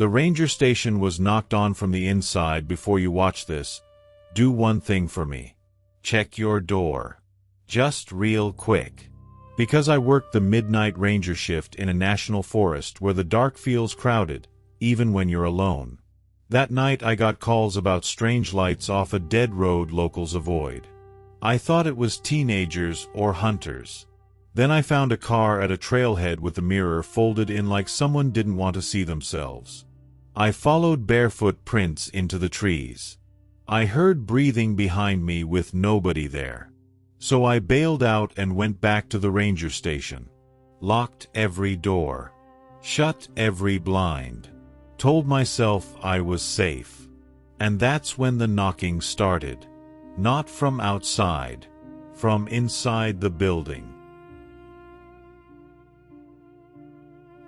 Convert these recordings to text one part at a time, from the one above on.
The ranger station was knocked on from the inside. Before you watch this, do one thing for me. Check your door. Just real quick. Because I worked the midnight ranger shift in a national forest where the dark feels crowded, even when you're alone. That night I got calls about strange lights off a dead road locals avoid. I thought it was teenagers or hunters. Then I found a car at a trailhead with the mirror folded in like someone didn't want to see themselves. I followed barefoot prints into the trees. I heard breathing behind me with nobody there. So I bailed out and went back to the ranger station. Locked every door. Shut every blind. Told myself I was safe. And that's when the knocking started. Not from outside. From inside the building.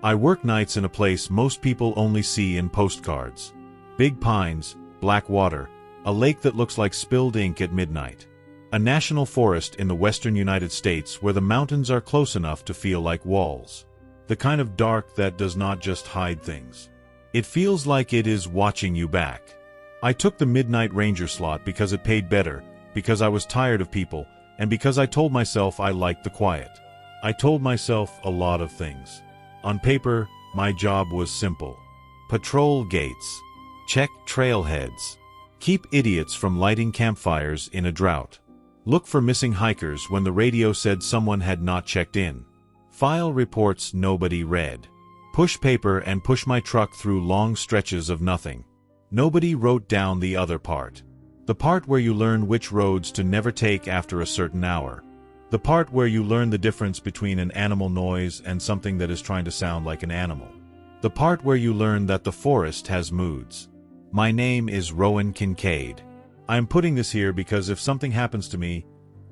I work nights in a place most people only see in postcards. Big pines, black water, a lake that looks like spilled ink at midnight. A national forest in the western United States where the mountains are close enough to feel like walls. The kind of dark that does not just hide things. It feels like it is watching you back. I took the midnight ranger slot because it paid better, because I was tired of people, and because I told myself I liked the quiet. I told myself a lot of things. On paper, my job was simple. Patrol gates. Check trailheads. Keep idiots from lighting campfires in a drought. Look for missing hikers when the radio said someone had not checked in. File reports nobody read. Push paper and push my truck through long stretches of nothing. Nobody wrote down the other part. The part where you learn which roads to never take after a certain hour. The part where you learn the difference between an animal noise and something that is trying to sound like an animal. The part where you learn that the forest has moods. My name is Rowan Kincaid. I am putting this here because if something happens to me,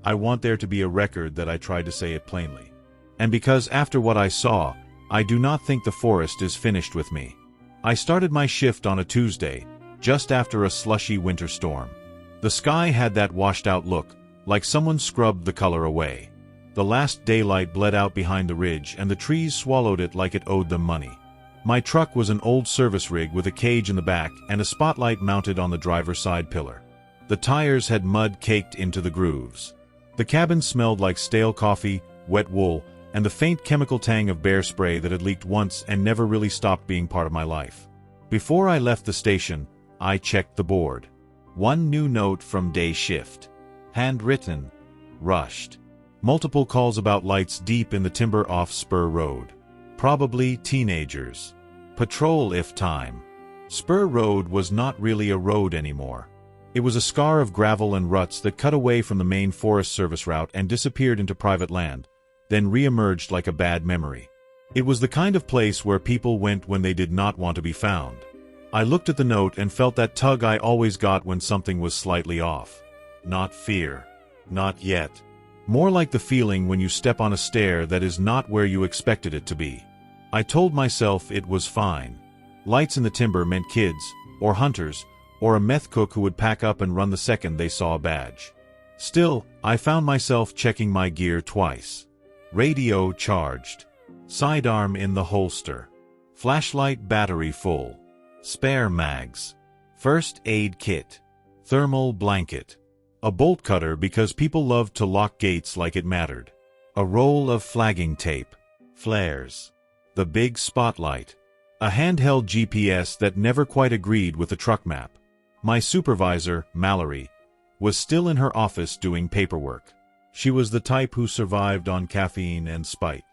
I want there to be a record that I tried to say it plainly. And because after what I saw, I do not think the forest is finished with me. I started my shift on a Tuesday, just after a slushy winter storm. The sky had that washed-out look, like someone scrubbed the color away. The last daylight bled out behind the ridge and the trees swallowed it like it owed them money. My truck was an old service rig with a cage in the back and a spotlight mounted on the driver's side pillar. The tires had mud caked into the grooves. The cabin smelled like stale coffee, wet wool, and the faint chemical tang of bear spray that had leaked once and never really stopped being part of my life. Before I left the station, I checked the board. One new note from day shift. Handwritten. Rushed. Multiple calls about lights deep in the timber off Spur Road. Probably teenagers. Patrol if time. Spur Road was not really a road anymore. It was a scar of gravel and ruts that cut away from the main Forest Service route and disappeared into private land, then re-emerged like a bad memory. It was the kind of place where people went when they did not want to be found. I looked at the note and felt that tug I always got when something was slightly off. Not fear. Not yet. More like the feeling when you step on a stair that is not where you expected it to be. I told myself it was fine. Lights in the timber meant kids, or hunters, or a meth cook who would pack up and run the second they saw a badge. Still, I found myself checking my gear twice. Radio charged. Sidearm in the holster. Flashlight battery full. Spare mags. First aid kit. Thermal blanket. A bolt cutter because people loved to lock gates like it mattered. A roll of flagging tape. Flares. The big spotlight. A handheld GPS that never quite agreed with the truck map. My supervisor, Mallory, was still in her office doing paperwork. She was the type who survived on caffeine and spite.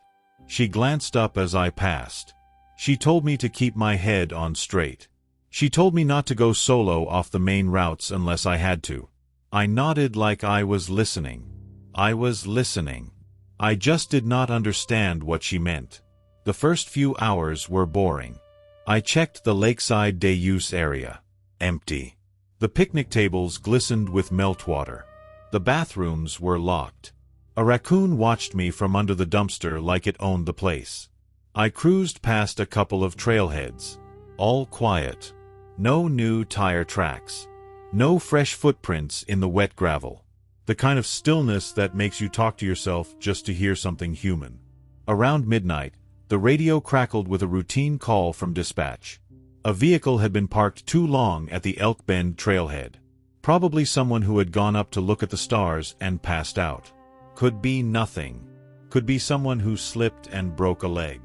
She glanced up as I passed. She told me to keep my head on straight. She told me not to go solo off the main routes unless I had to. I nodded like I was listening. I was listening. I just did not understand what she meant. The first few hours were boring. I checked the lakeside day use area. Empty. The picnic tables glistened with meltwater. The bathrooms were locked. A raccoon watched me from under the dumpster like it owned the place. I cruised past a couple of trailheads. All quiet. No new tire tracks. No fresh footprints in the wet gravel. The kind of stillness that makes you talk to yourself just to hear something human. Around midnight, the radio crackled with a routine call from dispatch. A vehicle had been parked too long at the Elk Bend trailhead. Probably someone who had gone up to look at the stars and passed out. Could be nothing. Could be someone who slipped and broke a leg.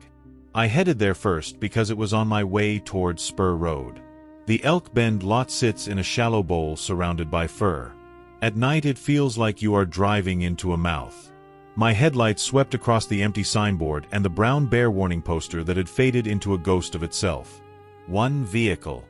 I headed there first because it was on my way towards Spur Road. The Elk Bend lot sits in a shallow bowl surrounded by fir. At night it feels like you are driving into a mouth. My headlights swept across the empty signboard and the brown bear warning poster that had faded into a ghost of itself. One vehicle.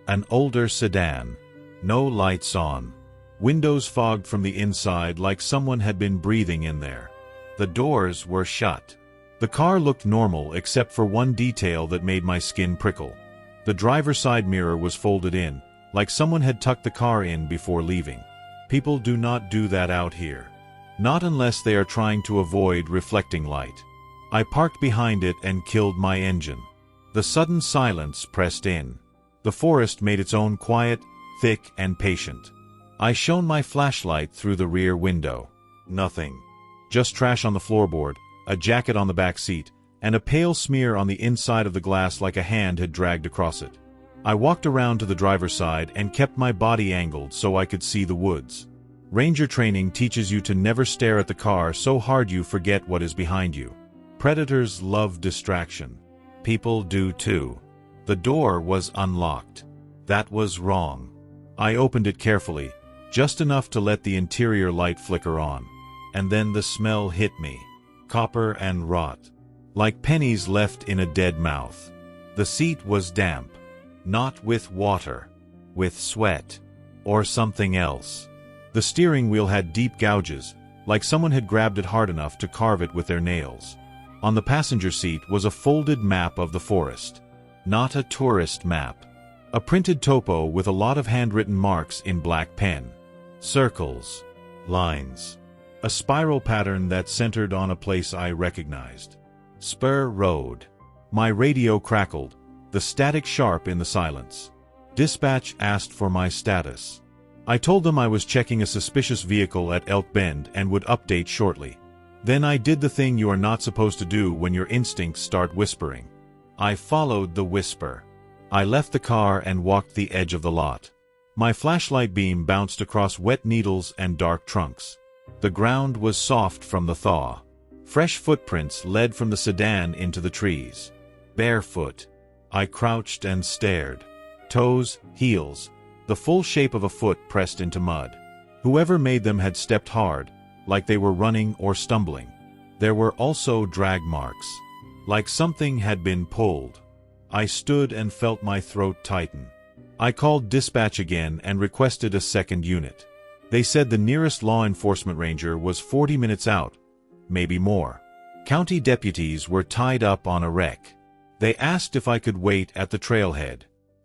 An older sedan. No lights on. Windows fogged from the inside like someone had been breathing in there. The doors were shut. The car looked normal except for one detail that made my skin prickle. The driver's side mirror was folded in, like someone had tucked the car in before leaving. People do not do that out here. Not unless they are trying to avoid reflecting light. I parked behind it and killed my engine. The sudden silence pressed in. The forest made its own quiet, thick and patient. I shone my flashlight through the rear window. Nothing. Just trash on the floorboard, a jacket on the back seat, and a pale smear on the inside of the glass like a hand had dragged across it. I walked around to the driver's side and kept my body angled so I could see the woods. Ranger training teaches you to never stare at the car so hard you forget what is behind you. Predators love distraction. People do too. The door was unlocked. That was wrong. I opened it carefully, just enough to let the interior light flicker on. And then the smell hit me. Copper and rot. Like pennies left in a dead mouth. The seat was damp. Not with water. With sweat. Or something else. The steering wheel had deep gouges, like someone had grabbed it hard enough to carve it with their nails. On the passenger seat was a folded map of the forest. Not a tourist map. A printed topo with a lot of handwritten marks in black pen. Circles. Lines. A spiral pattern that centered on a place I recognized. Spur Road. My radio crackled, the static sharp in the silence. Dispatch asked for my status. I told them I was checking a suspicious vehicle at Elk Bend and would update shortly. Then I did the thing you are not supposed to do when your instincts start whispering. I followed the whisper. I left the car and walked the edge of the lot. My flashlight beam bounced across wet needles and dark trunks. The ground was soft from the thaw. Fresh footprints led from the sedan into the trees. Barefoot. I crouched and stared. Toes, heels, the full shape of a foot pressed into mud. Whoever made them had stepped hard, like they were running or stumbling. There were also drag marks, like something had been pulled. I stood and felt my throat tighten. I called dispatch again and requested a second unit. They said the nearest law enforcement ranger was 40 minutes out, maybe more. County deputies were tied up on a wreck. They asked if I could wait at the trailhead.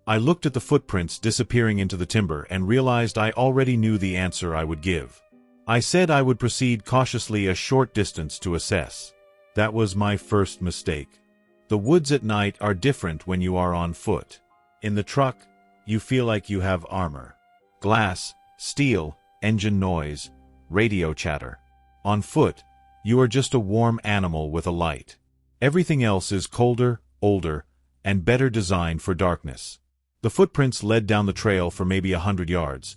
I looked at the footprints disappearing into the timber and realized I already knew the answer I would give. I said I would proceed cautiously a short distance to assess. That was my first mistake. The woods at night are different when you are on foot. In the truck, you feel like you have armor. Glass, steel, engine noise, radio chatter. On foot, you are just a warm animal with a light. Everything else is colder, older, and better designed for darkness. The footprints led down the trail for maybe 100 yards,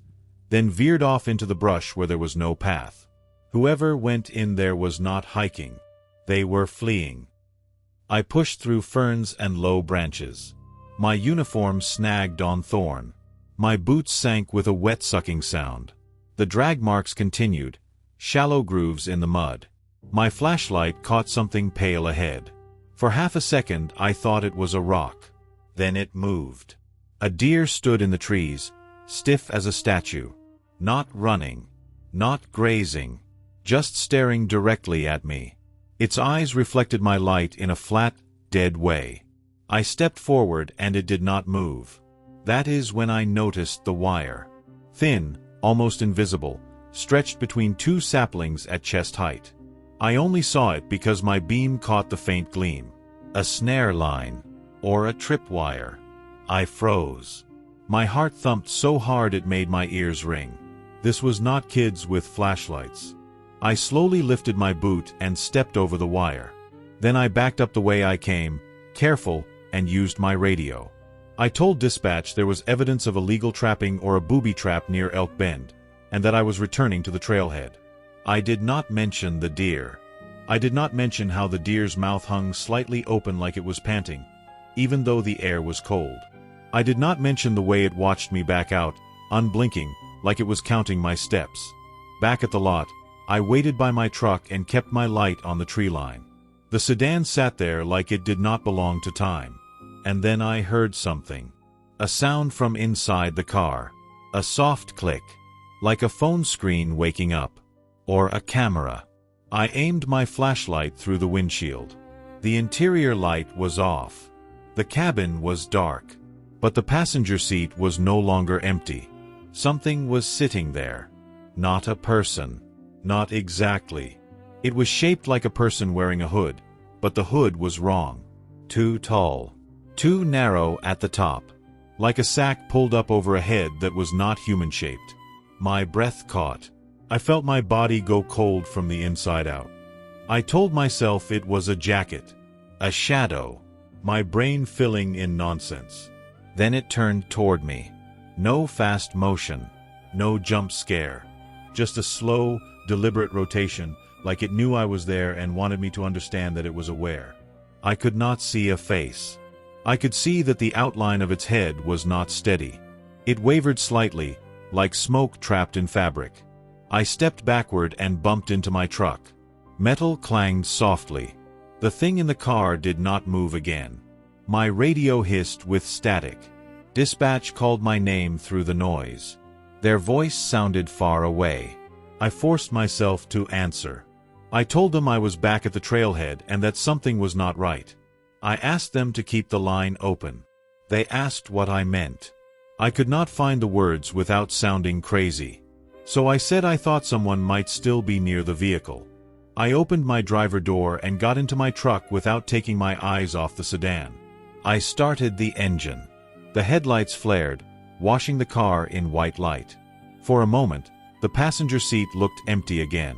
then veered off into the brush where there was no path. Whoever went in there was not hiking. They were fleeing. I pushed through ferns and low branches. My uniform snagged on thorn. My boots sank with a wet-sucking sound. The drag marks continued, shallow grooves in the mud. My flashlight caught something pale ahead. For half a second I thought it was a rock. Then it moved. A deer stood in the trees, stiff as a statue. Not running. Not grazing. Just staring directly at me. Its eyes reflected my light in a flat, dead way. I stepped forward and it did not move. That is when I noticed the wire. Thin, almost invisible, stretched between two saplings at chest height. I only saw it because my beam caught the faint gleam. A snare line. Or a tripwire. I froze. My heart thumped so hard it made my ears ring. This was not kids with flashlights. I slowly lifted my boot and stepped over the wire. Then I backed up the way I came, careful, and used my radio. I told dispatch there was evidence of illegal trapping or a booby trap near Elk Bend, and that I was returning to the trailhead. I did not mention the deer. I did not mention how the deer's mouth hung slightly open like it was panting, even though the air was cold. I did not mention the way it watched me back out, unblinking, like it was counting my steps. Back at the lot, I waited by my truck and kept my light on the tree line. The sedan sat there like it did not belong to time. And then I heard something. A sound from inside the car. A soft click. Like a phone screen waking up. Or a camera. I aimed my flashlight through the windshield. The interior light was off. The cabin was dark. But the passenger seat was no longer empty. Something was sitting there. Not a person. Not exactly. It was shaped like a person wearing a hood, but the hood was wrong. Too tall. Too narrow at the top. Like a sack pulled up over a head that was not human-shaped. My breath caught. I felt my body go cold from the inside out. I told myself it was a jacket. A shadow. My brain filling in nonsense. Then it turned toward me. No fast motion. No jump scare. Just a slow, deliberate rotation, like it knew I was there and wanted me to understand that it was aware. I could not see a face. I could see that the outline of its head was not steady. It wavered slightly, like smoke trapped in fabric. I stepped backward and bumped into my truck. Metal clanged softly. The thing in the car did not move again. My radio hissed with static. Dispatch called my name through the noise. Their voice sounded far away. I forced myself to answer. I told them I was back at the trailhead and that something was not right. I asked them to keep the line open. They asked what I meant. I could not find the words without sounding crazy. So I said I thought someone might still be near the vehicle. I opened my driver door and got into my truck without taking my eyes off the sedan. I started the engine. The headlights flared, washing the car in white light. For a moment, the passenger seat looked empty again.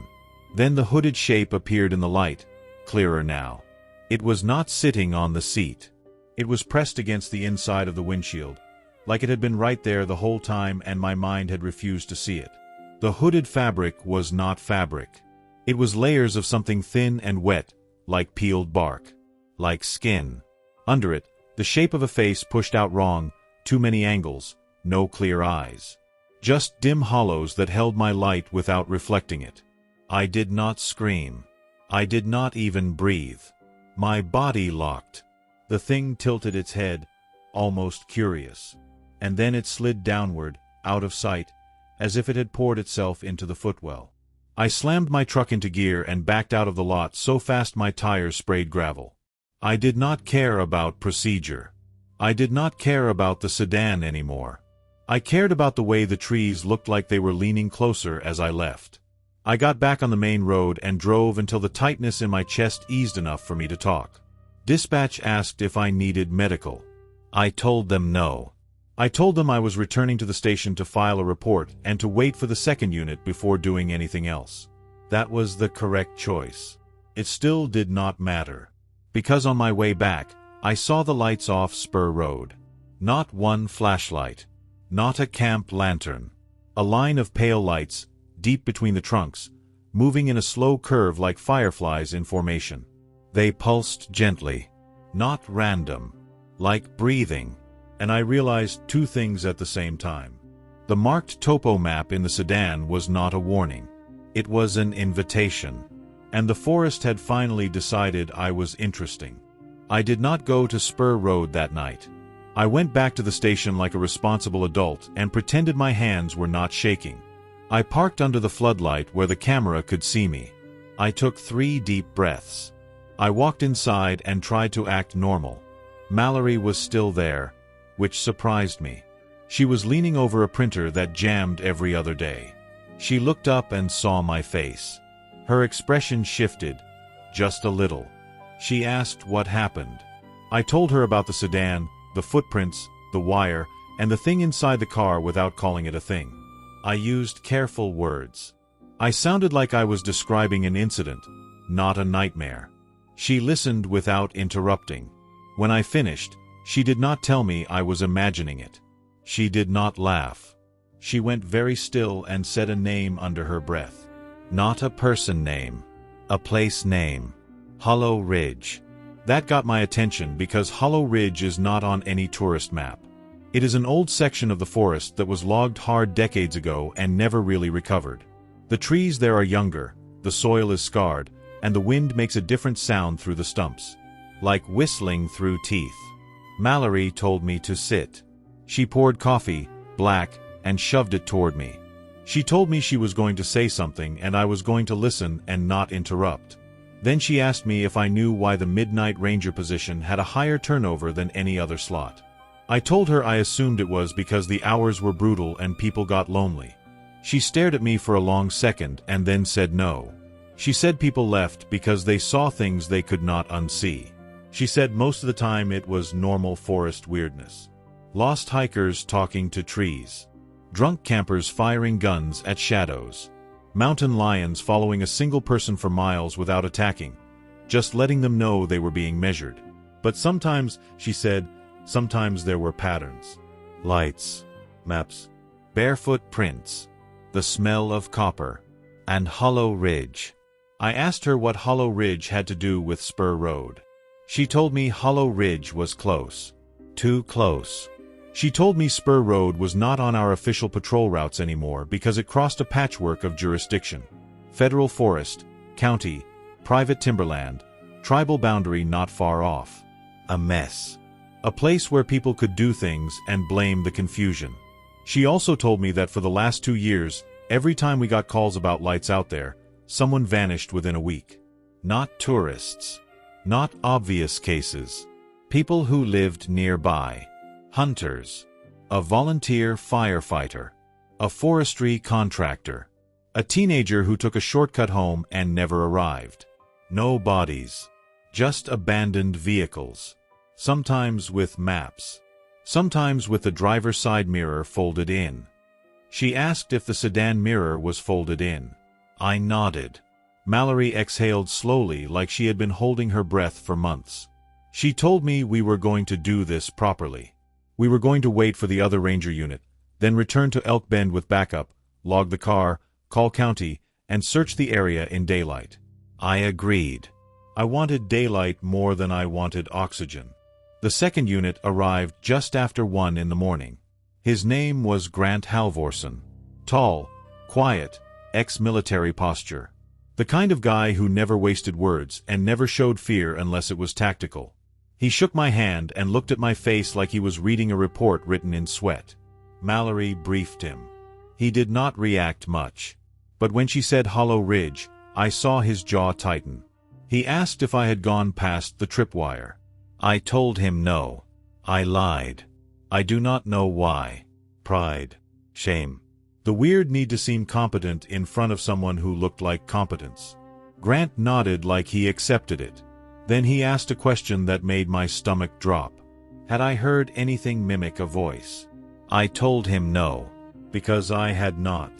Then the hooded shape appeared in the light, clearer now. It was not sitting on the seat. It was pressed against the inside of the windshield, like it had been right there the whole time and my mind had refused to see it. The hooded fabric was not fabric. It was layers of something thin and wet, like peeled bark. Like skin. Under it, the shape of a face pushed out wrong, too many angles, no clear eyes. Just dim hollows that held my light without reflecting it. I did not scream. I did not even breathe. My body locked. The thing tilted its head, almost curious. And then it slid downward, out of sight, as if it had poured itself into the footwell. I slammed my truck into gear and backed out of the lot so fast my tires sprayed gravel. I did not care about procedure. I did not care about the sedan anymore. I cared about the way the trees looked like they were leaning closer as I left. I got back on the main road and drove until the tightness in my chest eased enough for me to talk. Dispatch asked if I needed medical. I told them no. I told them I was returning to the station to file a report and to wait for the second unit before doing anything else. That was the correct choice. It still did not matter. Because on my way back, I saw the lights off Spur Road. Not one flashlight. Not a camp lantern. A line of pale lights, deep between the trunks, moving in a slow curve like fireflies in formation. They pulsed gently. Not random. Like breathing. And I realized two things at the same time. The marked topo map in the sedan was not a warning. It was an invitation. And the forest had finally decided I was interesting. I did not go to Spur Road that night. I went back to the station like a responsible adult and pretended my hands were not shaking. I parked under the floodlight where the camera could see me. I took 3 deep breaths. I walked inside and tried to act normal. Mallory was still there, which surprised me. She was leaning over a printer that jammed every other day. She looked up and saw my face. Her expression shifted, just a little. She asked what happened. I told her about the sedan, the footprints, the wire, and the thing inside the car without calling it a thing. I used careful words. I sounded like I was describing an incident, not a nightmare. She listened without interrupting. When I finished, She did not tell me I was imagining it. She did not laugh. She went very still and said a name under her breath. Not a person name. A place name. Hollow Ridge. That got my attention because Hollow Ridge is not on any tourist map. It is an old section of the forest that was logged hard decades ago and never really recovered. The trees there are younger, the soil is scarred, and the wind makes a different sound through the stumps. Like whistling through teeth. Mallory told me to sit. She poured coffee, black, and shoved it toward me. She told me she was going to say something and I was going to listen and not interrupt. Then she asked me if I knew why the Midnight Ranger position had a higher turnover than any other slot. I told her I assumed it was because the hours were brutal and people got lonely. She stared at me for a long second and then said no. She said people left because they saw things they could not unsee. She said most of the time it was normal forest weirdness. Lost hikers talking to trees. Drunk campers firing guns at shadows. Mountain lions following a single person for miles without attacking, just letting them know they were being measured. But sometimes, she said, sometimes there were patterns. Lights. Maps. Barefoot prints. The smell of copper. And Hollow Ridge. I asked her what Hollow Ridge had to do with Spur Road. She told me Hollow Ridge was close. Too close. She told me Spur Road was not on our official patrol routes anymore because it crossed a patchwork of jurisdiction. Federal forest, county, private timberland, tribal boundary not far off. A mess. A place where people could do things and blame the confusion. She also told me that for the last 2 years, every time we got calls about lights out there, someone vanished within a week. Not tourists. Not obvious cases. People who lived nearby. Hunters. A volunteer firefighter. A forestry contractor. A teenager who took a shortcut home and never arrived. No bodies. Just abandoned vehicles. Sometimes with maps. Sometimes with the driver's side mirror folded in. She asked if the sedan mirror was folded in. I nodded. Mallory exhaled slowly like she had been holding her breath for months. She told me we were going to do this properly. We were going to wait for the other ranger unit, then return to Elk Bend with backup, log the car, call county, and search the area in daylight. I agreed. I wanted daylight more than I wanted oxygen. The second unit arrived just after 1 in the morning. His name was Grant Halvorson. Tall, quiet, ex-military posture. The kind of guy who never wasted words and never showed fear unless it was tactical. He shook my hand and looked at my face like he was reading a report written in sweat. Mallory briefed him. He did not react much. But when she said Hollow Ridge, I saw his jaw tighten. He asked if I had gone past the tripwire. I told him no. I lied. I do not know why. Pride. Shame. The weird need to seem competent in front of someone who looked like competence. Grant nodded like he accepted it. Then he asked a question that made my stomach drop. Had I heard anything mimic a voice? I told him no, because I had not.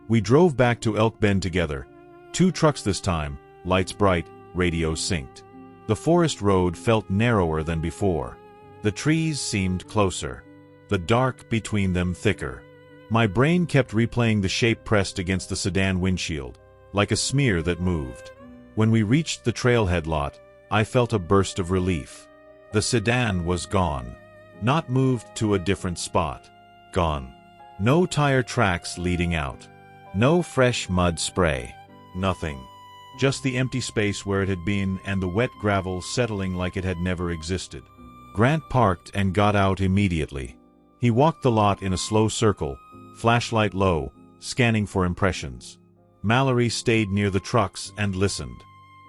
We drove back to Elk Bend together. 2 trucks this time, lights bright, radios synced. The forest road felt narrower than before. The trees seemed closer. The dark between them thicker. My brain kept replaying the shape pressed against the sedan windshield, like a smear that moved. When we reached the trailhead lot, I felt a burst of relief. The sedan was gone. Not moved to a different spot. Gone. No tire tracks leading out. No fresh mud spray. Nothing. Just the empty space where it had been and the wet gravel settling like it had never existed. Grant parked and got out immediately. He walked the lot in a slow circle, flashlight low, scanning for impressions. Mallory stayed near the trucks and listened.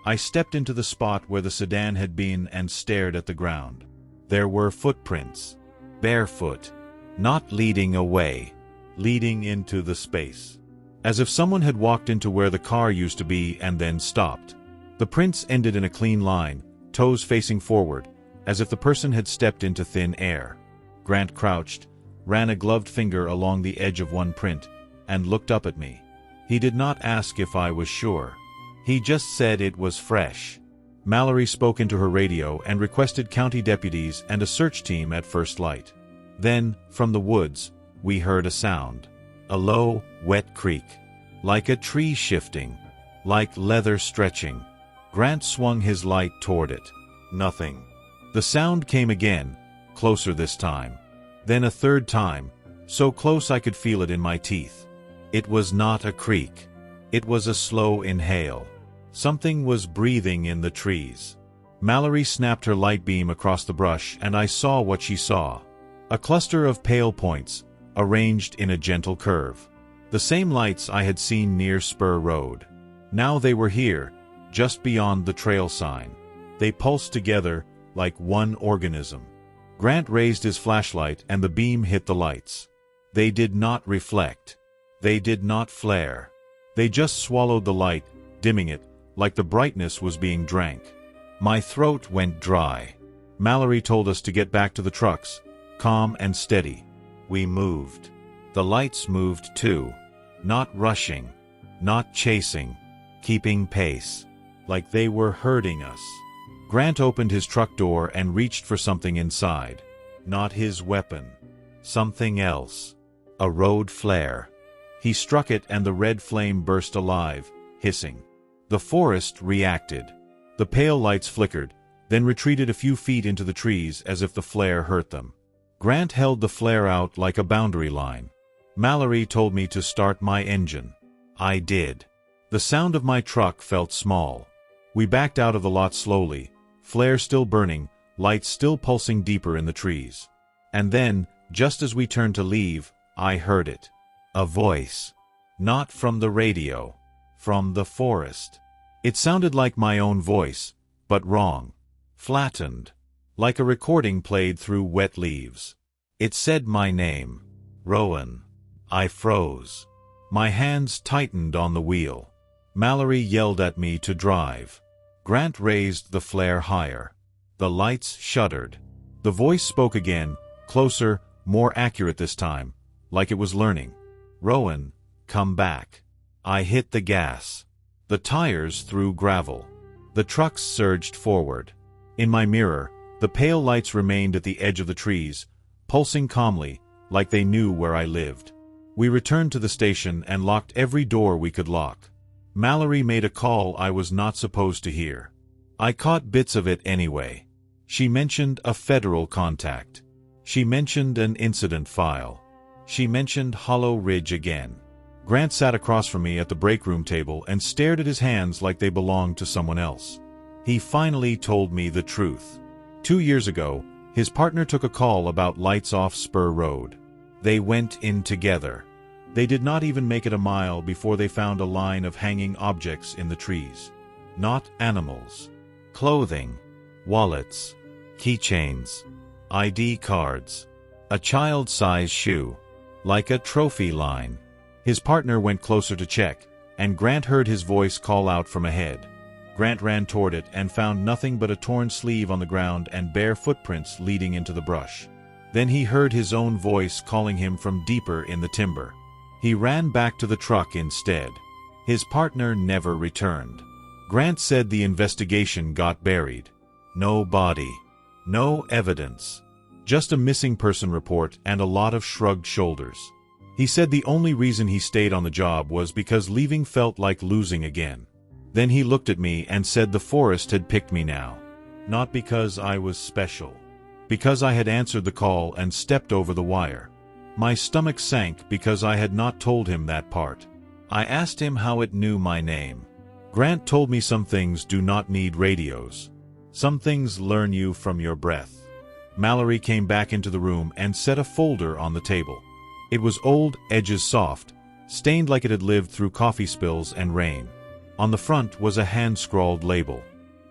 I stepped into the spot where the sedan had been and stared at the ground. There were footprints. Barefoot. Not leading away. Leading into the space. As if someone had walked into where the car used to be and then stopped. The prints ended in a clean line, toes facing forward, as if the person had stepped into thin air. Grant crouched, ran a gloved finger along the edge of one print, and looked up at me. He did not ask if I was sure. He just said it was fresh. Mallory spoke into her radio and requested county deputies and a search team at first light. Then, from the woods, we heard a sound. A low, wet creak. Like a tree shifting. Like leather stretching. Grant swung his light toward it. Nothing. The sound came again, closer this time. Then a third time, so close I could feel it in my teeth. It was not a creak. It was a slow inhale. Something was breathing in the trees. Mallory snapped her light beam across the brush and I saw what she saw. A cluster of pale points, arranged in a gentle curve. The same lights I had seen near Spur Road. Now they were here, just beyond the trail sign. They pulsed together, like one organism. Grant raised his flashlight and the beam hit the lights. They did not reflect. They did not flare. They just swallowed the light, dimming it, like the brightness was being drank. My throat went dry. Mallory told us to get back to the trucks, calm and steady. We moved. The lights moved too. Not rushing. Not chasing. Keeping pace. Like they were herding us. Grant opened his truck door and reached for something inside. Not his weapon. Something else. A road flare. He struck it and the red flame burst alive, hissing. The forest reacted. The pale lights flickered, then retreated a few feet into the trees as if the flare hurt them. Grant held the flare out like a boundary line. Mallory told me to start my engine. I did. The sound of my truck felt small. We backed out of the lot slowly, flare still burning, lights still pulsing deeper in the trees. And then, just as we turned to leave, I heard it. A voice. Not from the radio. From the forest. It sounded like my own voice, but wrong. Flattened. Like a recording played through wet leaves. It said my name. Rowan. I froze. My hands tightened on the wheel. Mallory yelled at me to drive. Grant raised the flare higher. The lights shuddered. The voice spoke again, closer, more accurate this time, like it was learning. Rowan, come back. I hit the gas. The tires threw gravel. The trucks surged forward. In my mirror, the pale lights remained at the edge of the trees, pulsing calmly, like they knew where I lived. We returned to the station and locked every door we could lock. Mallory made a call I was not supposed to hear. I caught bits of it anyway. She mentioned a federal contact. She mentioned an incident file. She mentioned Hollow Ridge again. Grant sat across from me at the break room table and stared at his hands like they belonged to someone else. He finally told me the truth. 2 years ago, his partner took a call about lights off Spur Road. They went in together. They did not even make it a mile before they found a line of hanging objects in the trees. Not animals. Clothing. Wallets. Keychains. ID cards. A child-sized shoe. Like a trophy line. His partner went closer to check, and Grant heard his voice call out from ahead. Grant ran toward it and found nothing but a torn sleeve on the ground and bare footprints leading into the brush. Then he heard his own voice calling him from deeper in the timber. He ran back to the truck instead. His partner never returned. Grant said the investigation got buried. No body. No evidence. Just a missing person report and a lot of shrugged shoulders. He said the only reason he stayed on the job was because leaving felt like losing again. Then he looked at me and said the forest had picked me now. Not because I was special. Because I had answered the call and stepped over the wire. My stomach sank because I had not told him that part. I asked him how it knew my name. Grant told me some things do not need radios. Some things learn you from your breath. Mallory came back into the room and set a folder on the table. It was old, edges soft, stained like it had lived through coffee spills and rain. On the front was a hand-scrawled label.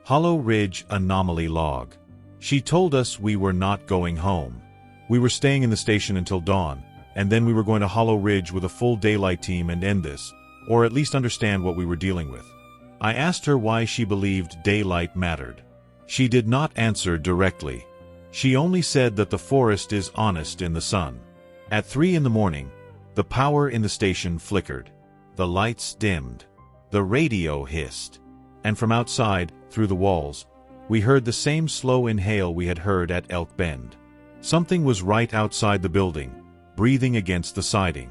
Hollow Ridge Anomaly Log. She told us we were not going home. We were staying in the station until dawn, and then we were going to Hollow Ridge with a full daylight team and end this, or at least understand what we were dealing with. I asked her why she believed daylight mattered. She did not answer directly. She only said that the forest is honest in the sun. At 3 in the morning, the power in the station flickered. The lights dimmed. The radio hissed. and from outside, through the walls, we heard the same slow inhale we had heard at Elk Bend. Something was right outside the building, breathing against the siding.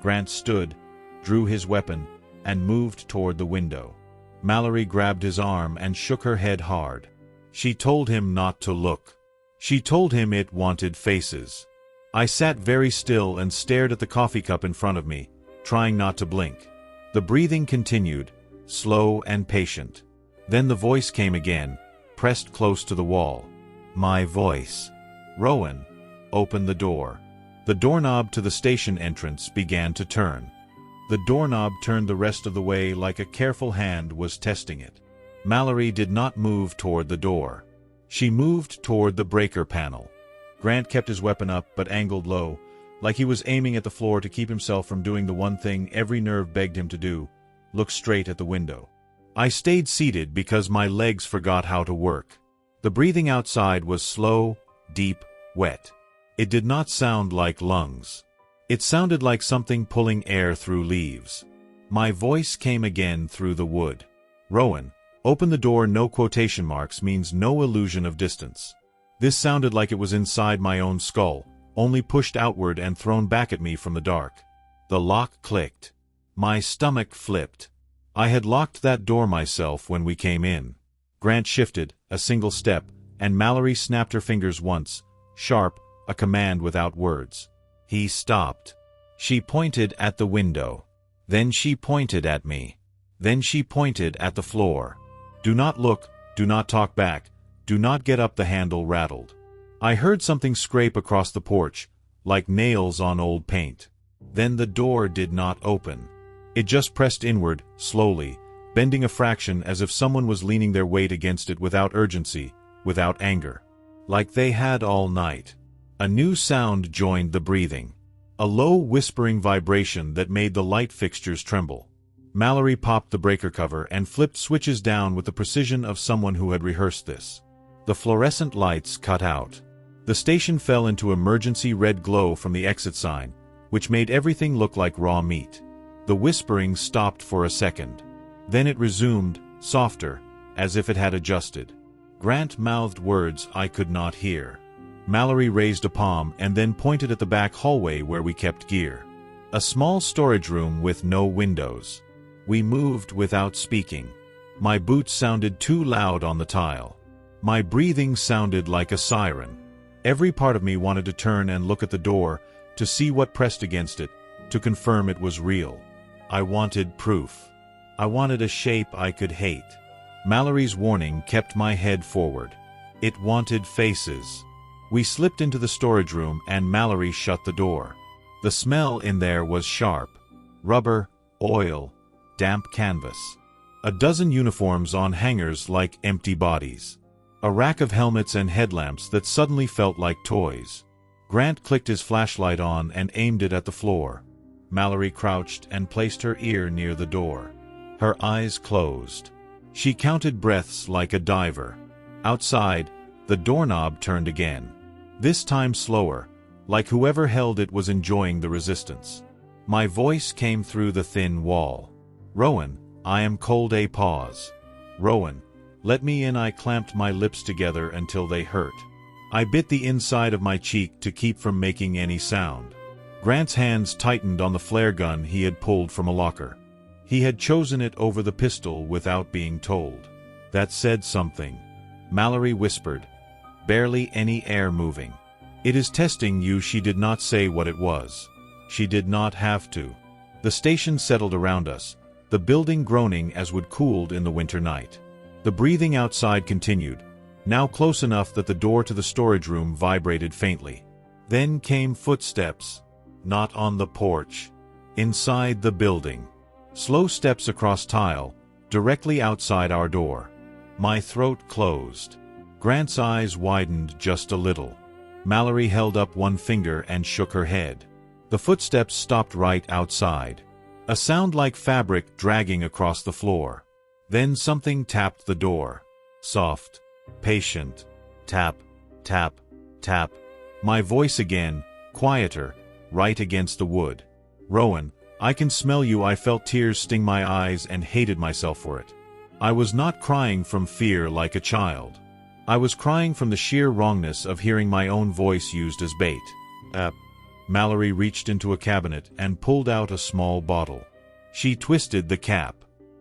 Grant stood, drew his weapon, and moved toward the window. Mallory grabbed his arm and shook her head hard. She told him not to look. She told him it wanted faces. I sat very still and stared at the coffee cup in front of me, trying not to blink. The breathing continued, slow and patient. Then the voice came again, pressed close to the wall. My voice. Rowan, open the door. The doorknob to the station entrance began to turn. The doorknob turned the rest of the way like a careful hand was testing it. Mallory did not move toward the door. She moved toward the breaker panel. Grant kept his weapon up but angled low, like he was aiming at the floor to keep himself from doing the one thing every nerve begged him to do, look straight at the window. I stayed seated because my legs forgot how to work. The breathing outside was slow, deep, wet. It did not sound like lungs. It sounded like something pulling air through leaves. My voice came again through the wood. Rowan, open the door. No quotation marks means no illusion of distance. This sounded like it was inside my own skull, only pushed outward and thrown back at me from the dark. The lock clicked. My stomach flipped. I had locked that door myself when we came in. Grant shifted, a single step, and Mallory snapped her fingers once, sharp, a command without words. He stopped. She pointed at the window. Then she pointed at me. Then she pointed at the floor. Do not look, do not talk back, do not get up. The handle rattled. I heard something scrape across the porch, like nails on old paint. Then the door did not open. It just pressed inward, slowly, bending a fraction as if someone was leaning their weight against it without urgency, without anger. Like they had all night. A new sound joined the breathing. A low, whispering vibration that made the light fixtures tremble. Mallory popped the breaker cover and flipped switches down with the precision of someone who had rehearsed this. The fluorescent lights cut out. The station fell into emergency red glow from the exit sign, which made everything look like raw meat. The whispering stopped for a second. Then it resumed, softer, as if it had adjusted. Grant mouthed words I could not hear. Mallory raised a palm and then pointed at the back hallway where we kept gear. A small storage room with no windows. We moved without speaking. My boots sounded too loud on the tile. My breathing sounded like a siren. Every part of me wanted to turn and look at the door, to see what pressed against it, to confirm it was real. I wanted proof. I wanted a shape I could hate. Mallory's warning kept my head forward. It wanted faces. We slipped into the storage room and Mallory shut the door. The smell in there was sharp. Rubber, oil, damp canvas. A dozen uniforms on hangers like empty bodies. A rack of helmets and headlamps that suddenly felt like toys. Grant clicked his flashlight on and aimed it at the floor. Mallory crouched and placed her ear near the door. Her eyes closed. She counted breaths like a diver. Outside, the doorknob turned again. This time slower, like whoever held it was enjoying the resistance. My voice came through the thin wall. Rowan, I am cold. A pause. Rowan, let me in. I clamped my lips together until they hurt. I bit the inside of my cheek to keep from making any sound. Grant's hands tightened on the flare gun he had pulled from a locker. He had chosen it over the pistol without being told. That said something. Mallory whispered. Barely any air moving. It is testing you. She did not say what it was. She did not have to. The station settled around us, the building groaning as wood cooled in the winter night. The breathing outside continued, now close enough that the door to the storage room vibrated faintly. Then came footsteps. Not on the porch. Inside the building. Slow steps across tile, directly outside our door. My throat closed. Grant's eyes widened just a little. Mallory held up one finger and shook her head. The footsteps stopped right outside. A sound like fabric dragging across the floor. Then something tapped the door. Soft, patient. Tap, tap, tap. My voice again, quieter, right against the wood. Rowan, I can smell you. I felt tears sting my eyes and hated myself for it. I was not crying from fear like a child. I was crying from the sheer wrongness of hearing my own voice used as bait. Mallory reached into a cabinet and pulled out a small bottle. She twisted the cap.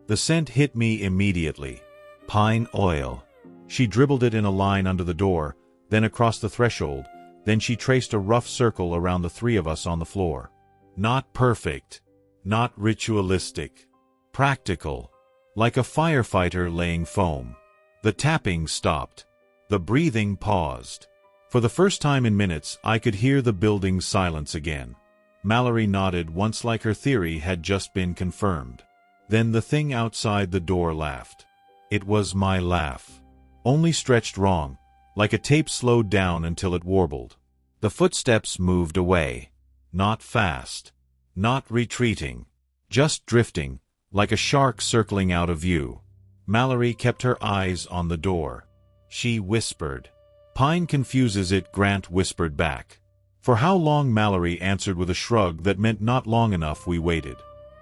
The scent hit me immediately. Pine oil. She dribbled it in a line under the door, then across the threshold, then she traced a rough circle around the three of us on the floor. Not perfect. Not ritualistic. Practical. Like a firefighter laying foam. The tapping stopped. The breathing paused. For the first time in minutes, I could hear the building's silence again. Mallory nodded once like her theory had just been confirmed. Then the thing outside the door laughed. It was my laugh. Only stretched wrong, like a tape slowed down until it warbled. The footsteps moved away. Not fast. Not retreating. Just drifting, like a shark circling out of view. Mallory kept her eyes on the door. She whispered. Pine confuses it, Grant whispered back. For how long? Mallory answered with a shrug that meant not long enough. We waited.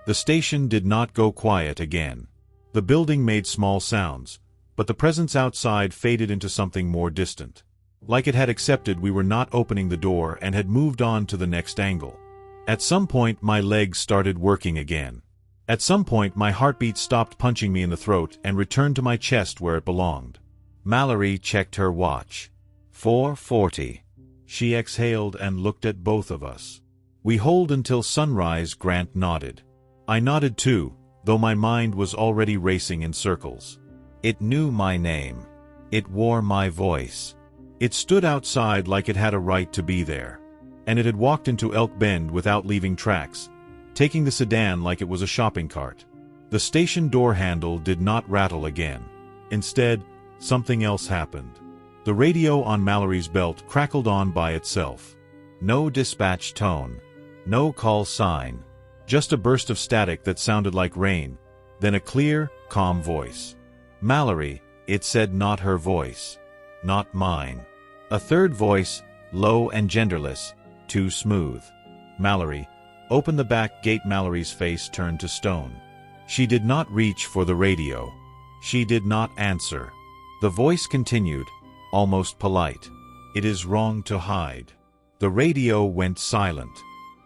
The station did not go quiet again. The building made small sounds, but the presence outside faded into something more distant. Like it had accepted we were not opening the door and had moved on to the next angle. At some point my legs started working again. At some point my heartbeat stopped punching me in the throat and returned to my chest where it belonged. Mallory checked her watch. 4:40. She exhaled and looked at both of us. We hold until sunrise, Grant nodded. I nodded too, though my mind was already racing in circles. It knew my name. It wore my voice. It stood outside like it had a right to be there. And it had walked into Elk Bend without leaving tracks, taking the sedan like it was a shopping cart. The station door handle did not rattle again. Instead, something else happened. The radio on Mallory's belt crackled on by itself. No dispatch tone. No call sign. Just a burst of static that sounded like rain, then a clear, calm voice. Mallory, it said, not her voice. Not mine. A third voice, low and genderless, too smooth. Mallory, open the back gate. Mallory's face turned to stone. She did not reach for the radio. She did not answer. The voice continued, almost polite. It is wrong to hide. The radio went silent.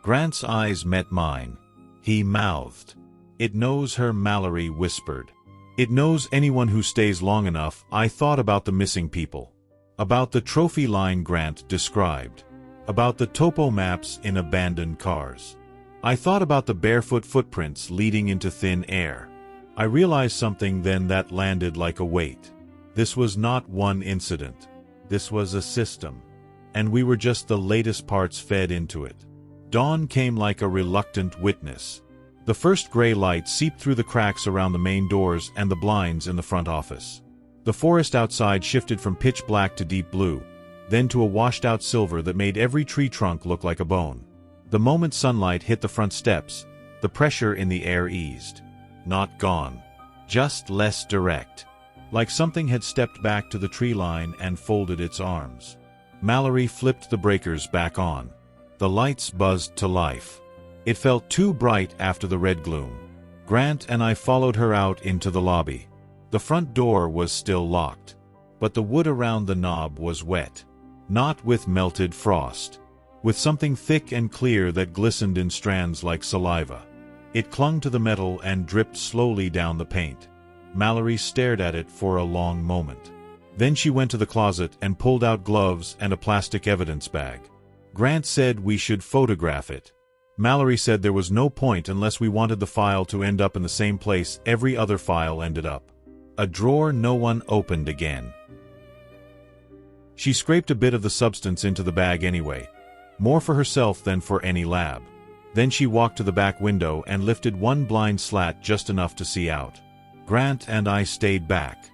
Grant's eyes met mine. He mouthed. It knows her, Mallory whispered. It knows anyone who stays long enough. I thought about the missing people. About the trophy line Grant described. About the topo maps in abandoned cars. I thought about the barefoot footprints leading into thin air. I realized something then that landed like a weight. This was not one incident. This was a system. And we were just the latest parts fed into it. Dawn came like a reluctant witness. The first gray light seeped through the cracks around the main doors and the blinds in the front office. The forest outside shifted from pitch black to deep blue, then to a washed-out silver that made every tree trunk look like a bone. The moment sunlight hit the front steps, the pressure in the air eased. Not gone. Just less direct. Like something had stepped back to the tree line and folded its arms. Mallory flipped the breakers back on. The lights buzzed to life. It felt too bright after the red gloom. Grant and I followed her out into the lobby. The front door was still locked, but the wood around the knob was wet. Not with melted frost. With something thick and clear that glistened in strands like saliva. It clung to the metal and dripped slowly down the paint. Mallory stared at it for a long moment. Then she went to the closet and pulled out gloves and a plastic evidence bag. Grant said we should photograph it. Mallory said there was no point unless we wanted the file to end up in the same place every other file ended up. A drawer no one opened again. She scraped a bit of the substance into the bag anyway, more for herself than for any lab. Then she walked to the back window and lifted one blind slat just enough to see out. Grant and I stayed back.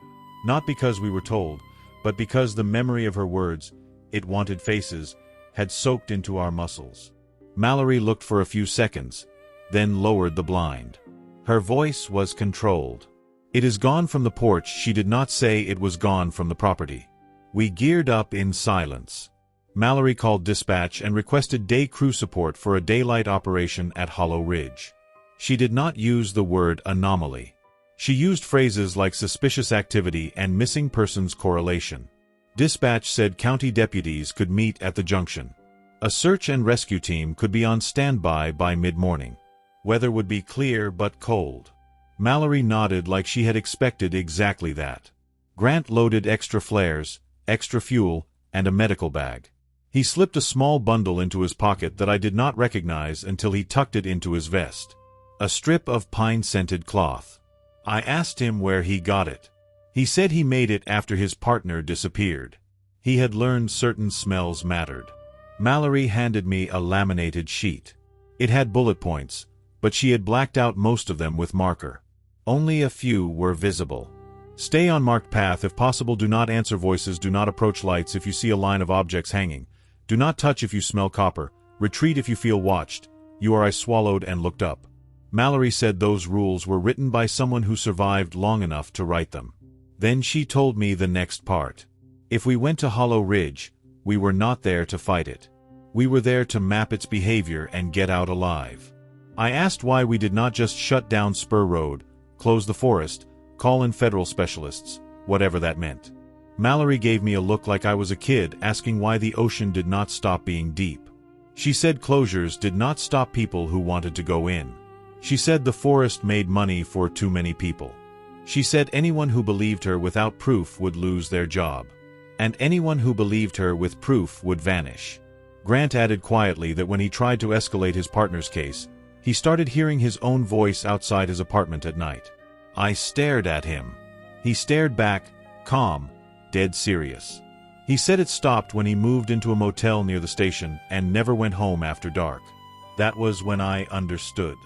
Not because we were told, but because the memory of her words, "it wanted faces," had soaked into our muscles. Mallory looked for a few seconds, then lowered the blind. Her voice was controlled. "It is gone from the porch." She did not say it was gone from the property. We geared up in silence. Mallory called dispatch and requested day crew support for a daylight operation at Hollow Ridge. She did not use the word anomaly. She used phrases like suspicious activity and missing persons correlation. Dispatch said county deputies could meet at the junction. A search and rescue team could be on standby by mid-morning. Weather would be clear but cold. Mallory nodded like she had expected exactly that. Grant loaded extra flares, extra fuel, and a medical bag. He slipped a small bundle into his pocket that I did not recognize until he tucked it into his vest. A strip of pine-scented cloth. I asked him where he got it. He said he made it after his partner disappeared. He had learned certain smells mattered. Mallory handed me a laminated sheet. It had bullet points, but she had blacked out most of them with marker. Only a few were visible. Stay on marked path if possible. Do not answer voices. Do not approach lights if you see a line of objects hanging. Do not touch if you smell copper. Retreat if you feel watched. I swallowed and looked up. Mallory said those rules were written by someone who survived long enough to write them. Then she told me the next part. If we went to Hollow Ridge, we were not there to fight it. We were there to map its behavior and get out alive. I asked why we did not just shut down Spur Road, close the forest, call in federal specialists, whatever that meant. Mallory gave me a look like I was a kid asking why the ocean did not stop being deep. She said closures did not stop people who wanted to go in. She said the forest made money for too many people. She said anyone who believed her without proof would lose their job. And anyone who believed her with proof would vanish. Grant added quietly that when he tried to escalate his partner's case, he started hearing his own voice outside his apartment at night. I stared at him. He stared back, calm, dead serious. He said it stopped when he moved into a motel near the station and never went home after dark. That was when I understood.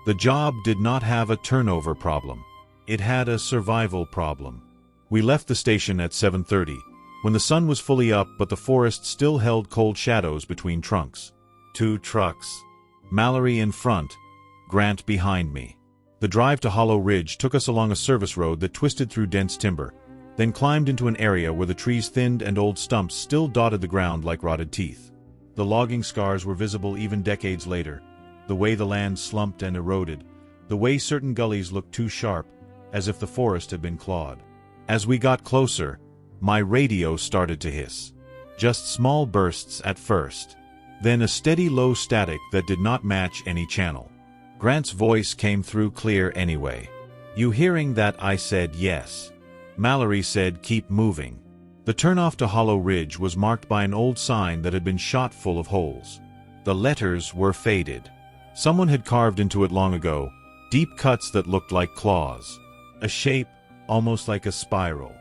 The job did not have a turnover problem. It had a survival problem. We left the station at 7:30, when the sun was fully up but the forest still held cold shadows between trunks. 2 trucks. Mallory in front, Grant behind me. The drive to Hollow Ridge took us along a service road that twisted through dense timber, then climbed into an area where the trees thinned and old stumps still dotted the ground like rotted teeth. The logging scars were visible even decades later, the way the land slumped and eroded, the way certain gullies looked too sharp, as if the forest had been clawed. As we got closer, my radio started to hiss. Just small bursts at first. Then a steady low static that did not match any channel. Grant's voice came through clear anyway. You hearing that? I said yes. Mallory said keep moving. The turnoff to Hollow Ridge was marked by an old sign that had been shot full of holes. The letters were faded. Someone had carved into it long ago, deep cuts that looked like claws. A shape, almost like a spiral.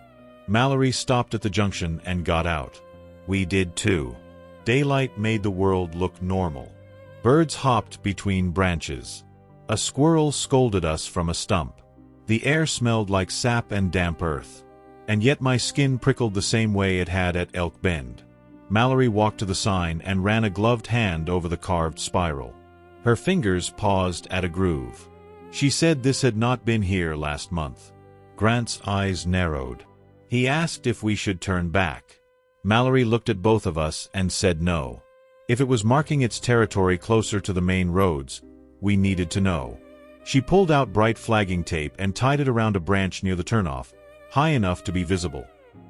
Mallory stopped at the junction and got out. We did too. Daylight made the world look normal. Birds hopped between branches. A squirrel scolded us from a stump. The air smelled like sap and damp earth. And yet my skin prickled the same way it had at Elk Bend. Mallory walked to the sign and ran a gloved hand over the carved spiral. Her fingers paused at a groove. She said this had not been here last month. Grant's eyes narrowed. He asked if we should turn back. Mallory looked at both of us and said no. If it was marking its territory closer to the main roads, we needed to know. She pulled out bright flagging tape and tied it around a branch near the turnoff, high enough to be visible.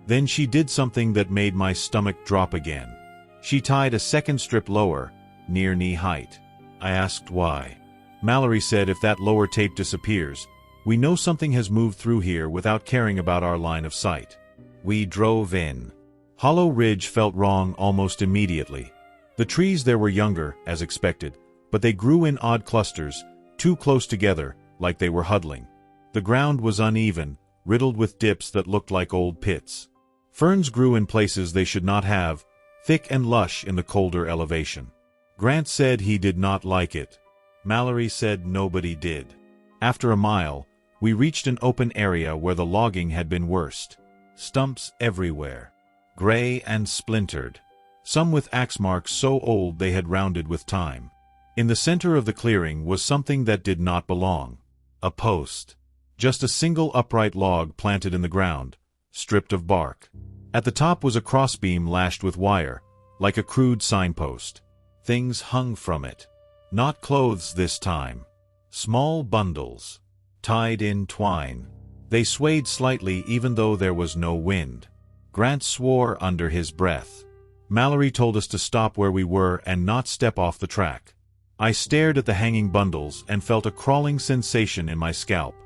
Then she did something that made my stomach drop again. She tied a second strip lower, near knee height. I asked why. Mallory said if that lower tape disappears, we know something has moved through here without caring about our line of sight. We drove in. Hollow Ridge felt wrong almost immediately. The trees there were younger, as expected, but they grew in odd clusters, too close together, like they were huddling. The ground was uneven, riddled with dips that looked like old pits. Ferns grew in places they should not have, thick and lush in the colder elevation. Grant said he did not like it. Mallory said nobody did. After a mile, we reached an open area where the logging had been worst. Stumps everywhere. Gray and splintered. Some with axe marks so old they had rounded with time. In the center of the clearing was something that did not belong. A post. Just a single upright log planted in the ground, stripped of bark. At the top was a crossbeam lashed with wire, like a crude signpost. Things hung from it. Not clothes this time. Small bundles. tied in twine. They swayed slightly even though there was no wind. Grant swore under his breath. Mallory told us to stop where we were and not step off the track. I stared at the hanging bundles and felt a crawling sensation in my scalp.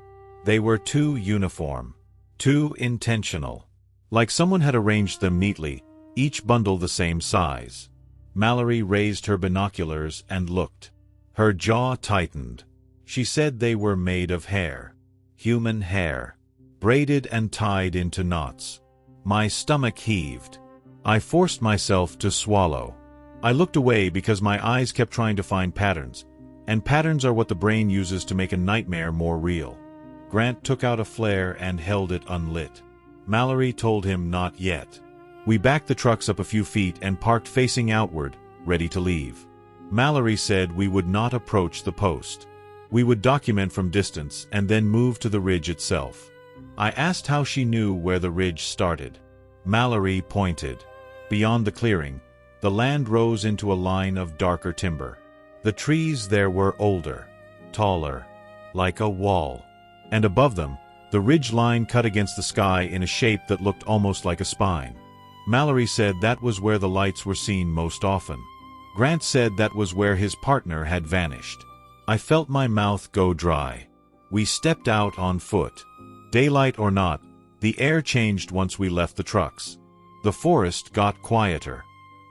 They were too uniform. Too intentional. Like someone had arranged them neatly, each bundle the same size. Mallory raised her binoculars and looked. Her jaw tightened. She said they were made of hair. Human hair. Braided and tied into knots. My stomach heaved. I forced myself to swallow. I looked away because my eyes kept trying to find patterns, and patterns are what the brain uses to make a nightmare more real. Grant took out a flare and held it unlit. Mallory told him not yet. We backed the trucks up a few feet and parked facing outward, ready to leave. Mallory said we would not approach the post. We would document from distance and then move to the ridge itself. I asked how she knew where the ridge started. Mallory pointed. Beyond the clearing, the land rose into a line of darker timber. The trees there were older, taller, like a wall. And above them, the ridge line cut against the sky in a shape that looked almost like a spine. Mallory said that was where the lights were seen most often. Grant said that was where his partner had vanished. I felt my mouth go dry. We stepped out on foot. Daylight or not, the air changed once we left the trucks. The forest got quieter.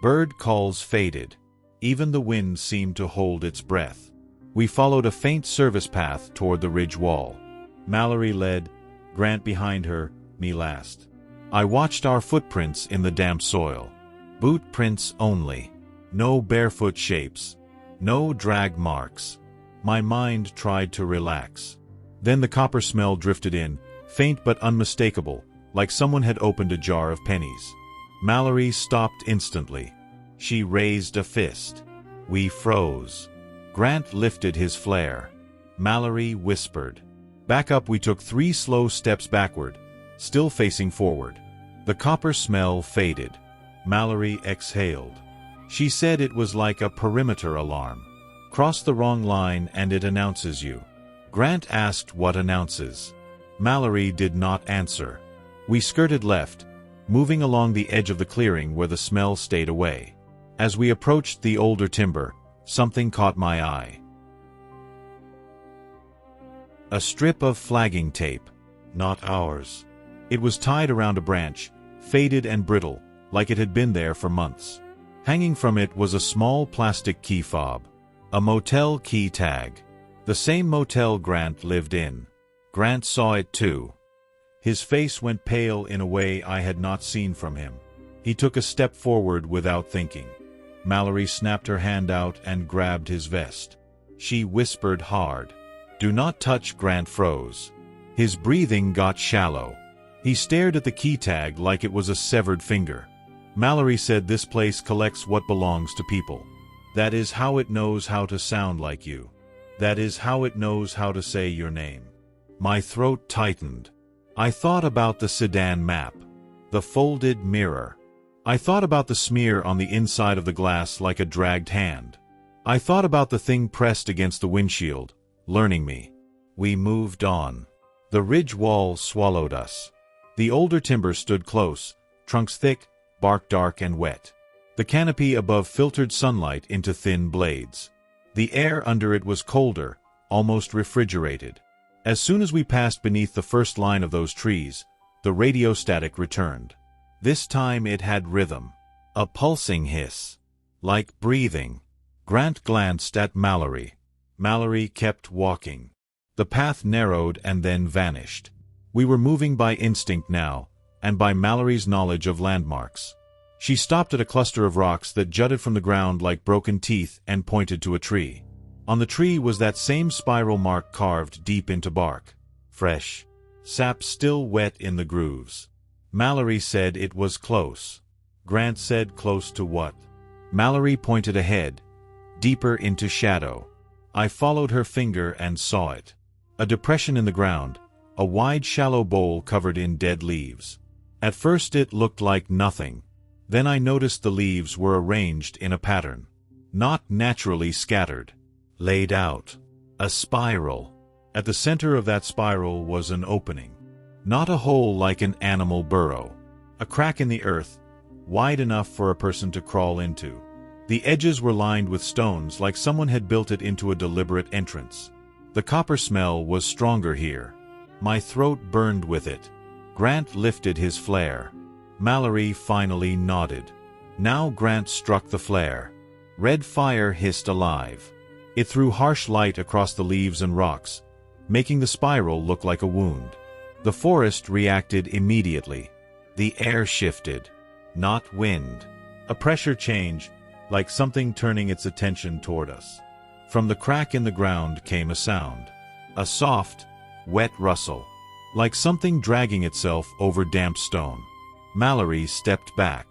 Bird calls faded. Even the wind seemed to hold its breath. We followed a faint service path toward the ridge wall. Mallory led, Grant behind her, me last. I watched our footprints in the damp soil. Boot prints only. No barefoot shapes. No drag marks. My mind tried to relax. Then the copper smell drifted in, faint but unmistakable, like someone had opened a jar of pennies. Mallory stopped instantly. She raised a fist. We froze. Grant lifted his flare. Mallory whispered. Back up we took 3 slow steps backward, still facing forward. The copper smell faded. Mallory exhaled. She said it was like a perimeter alarm. Cross the wrong line and it announces you. Grant asked what announces. Mallory did not answer. We skirted left, moving along the edge of the clearing where the smell stayed away. As we approached the older timber, something caught my eye. A strip of flagging tape. Not ours. It was tied around a branch, faded and brittle, like it had been there for months. Hanging from it was a small plastic key fob. A motel key tag. The same motel Grant lived in. Grant saw it too. His face went pale in a way I had not seen from him. He took a step forward without thinking. Mallory snapped her hand out and grabbed his vest. She whispered hard. Do not touch. Grant froze. His breathing got shallow. He stared at the key tag like it was a severed finger. Mallory said this place collects what belongs to people. That is how it knows how to sound like you. That is how it knows how to say your name. My throat tightened. I thought about the sedan map. The folded mirror. I thought about the smear on the inside of the glass like a dragged hand. I thought about the thing pressed against the windshield, learning me. We moved on. The ridge wall swallowed us. The older timber stood close, trunks thick, bark dark and wet. The canopy above filtered sunlight into thin blades. The air under it was colder, almost refrigerated. As soon as we passed beneath the first line of those trees, the radio static returned. This time it had rhythm. A pulsing hiss. Like breathing. Grant glanced at Mallory. Mallory kept walking. The path narrowed and then vanished. We were moving by instinct now, and by Mallory's knowledge of landmarks. She stopped at a cluster of rocks that jutted from the ground like broken teeth and pointed to a tree. On the tree was that same spiral mark carved deep into bark. Fresh. Sap still wet in the grooves. Mallory said it was close. Grant said close to what? Mallory pointed ahead, deeper into shadow. I followed her finger and saw it. A depression in the ground, a wide shallow bowl covered in dead leaves. At first it looked like nothing. Then I noticed the leaves were arranged in a pattern. Not naturally scattered. Laid out. A spiral. At the center of that spiral was an opening. Not a hole like an animal burrow. A crack in the earth, wide enough for a person to crawl into. The edges were lined with stones like someone had built it into a deliberate entrance. The copper smell was stronger here. My throat burned with it. Grant lifted his flare. Mallory finally nodded. Now Grant struck the flare. Red fire hissed alive. It threw harsh light across the leaves and rocks, making the spiral look like a wound. The forest reacted immediately. The air shifted. Not wind. A pressure change, like something turning its attention toward us. From the crack in the ground came a sound. A soft, wet rustle, like something dragging itself over damp stone. Mallory stepped back.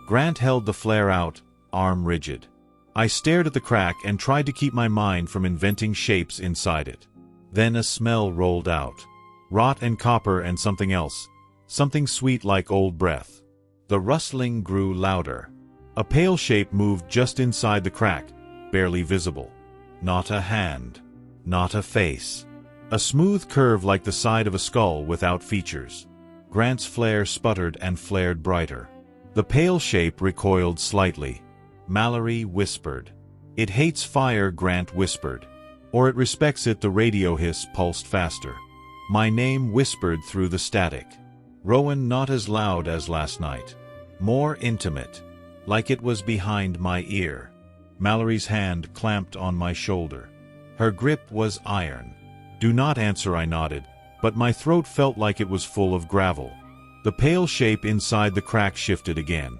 Grant held the flare out, arm rigid. I stared at the crack and tried to keep my mind from inventing shapes inside it. Then a smell rolled out. Rot and copper and something else. Something sweet like old breath. The rustling grew louder. A pale shape moved just inside the crack, barely visible. Not a hand. Not a face. A smooth curve like the side of a skull without features. Grant's flare sputtered and flared brighter. The pale shape recoiled slightly. Mallory whispered. "It hates fire," Grant whispered. "Or it respects it." The radio hiss pulsed faster. My name whispered through the static. Rowan, not as loud as last night. More intimate. Like it was behind my ear. Mallory's hand clamped on my shoulder. Her grip was iron. "Do not answer," I nodded, but my throat felt like it was full of gravel. The pale shape inside the crack shifted again.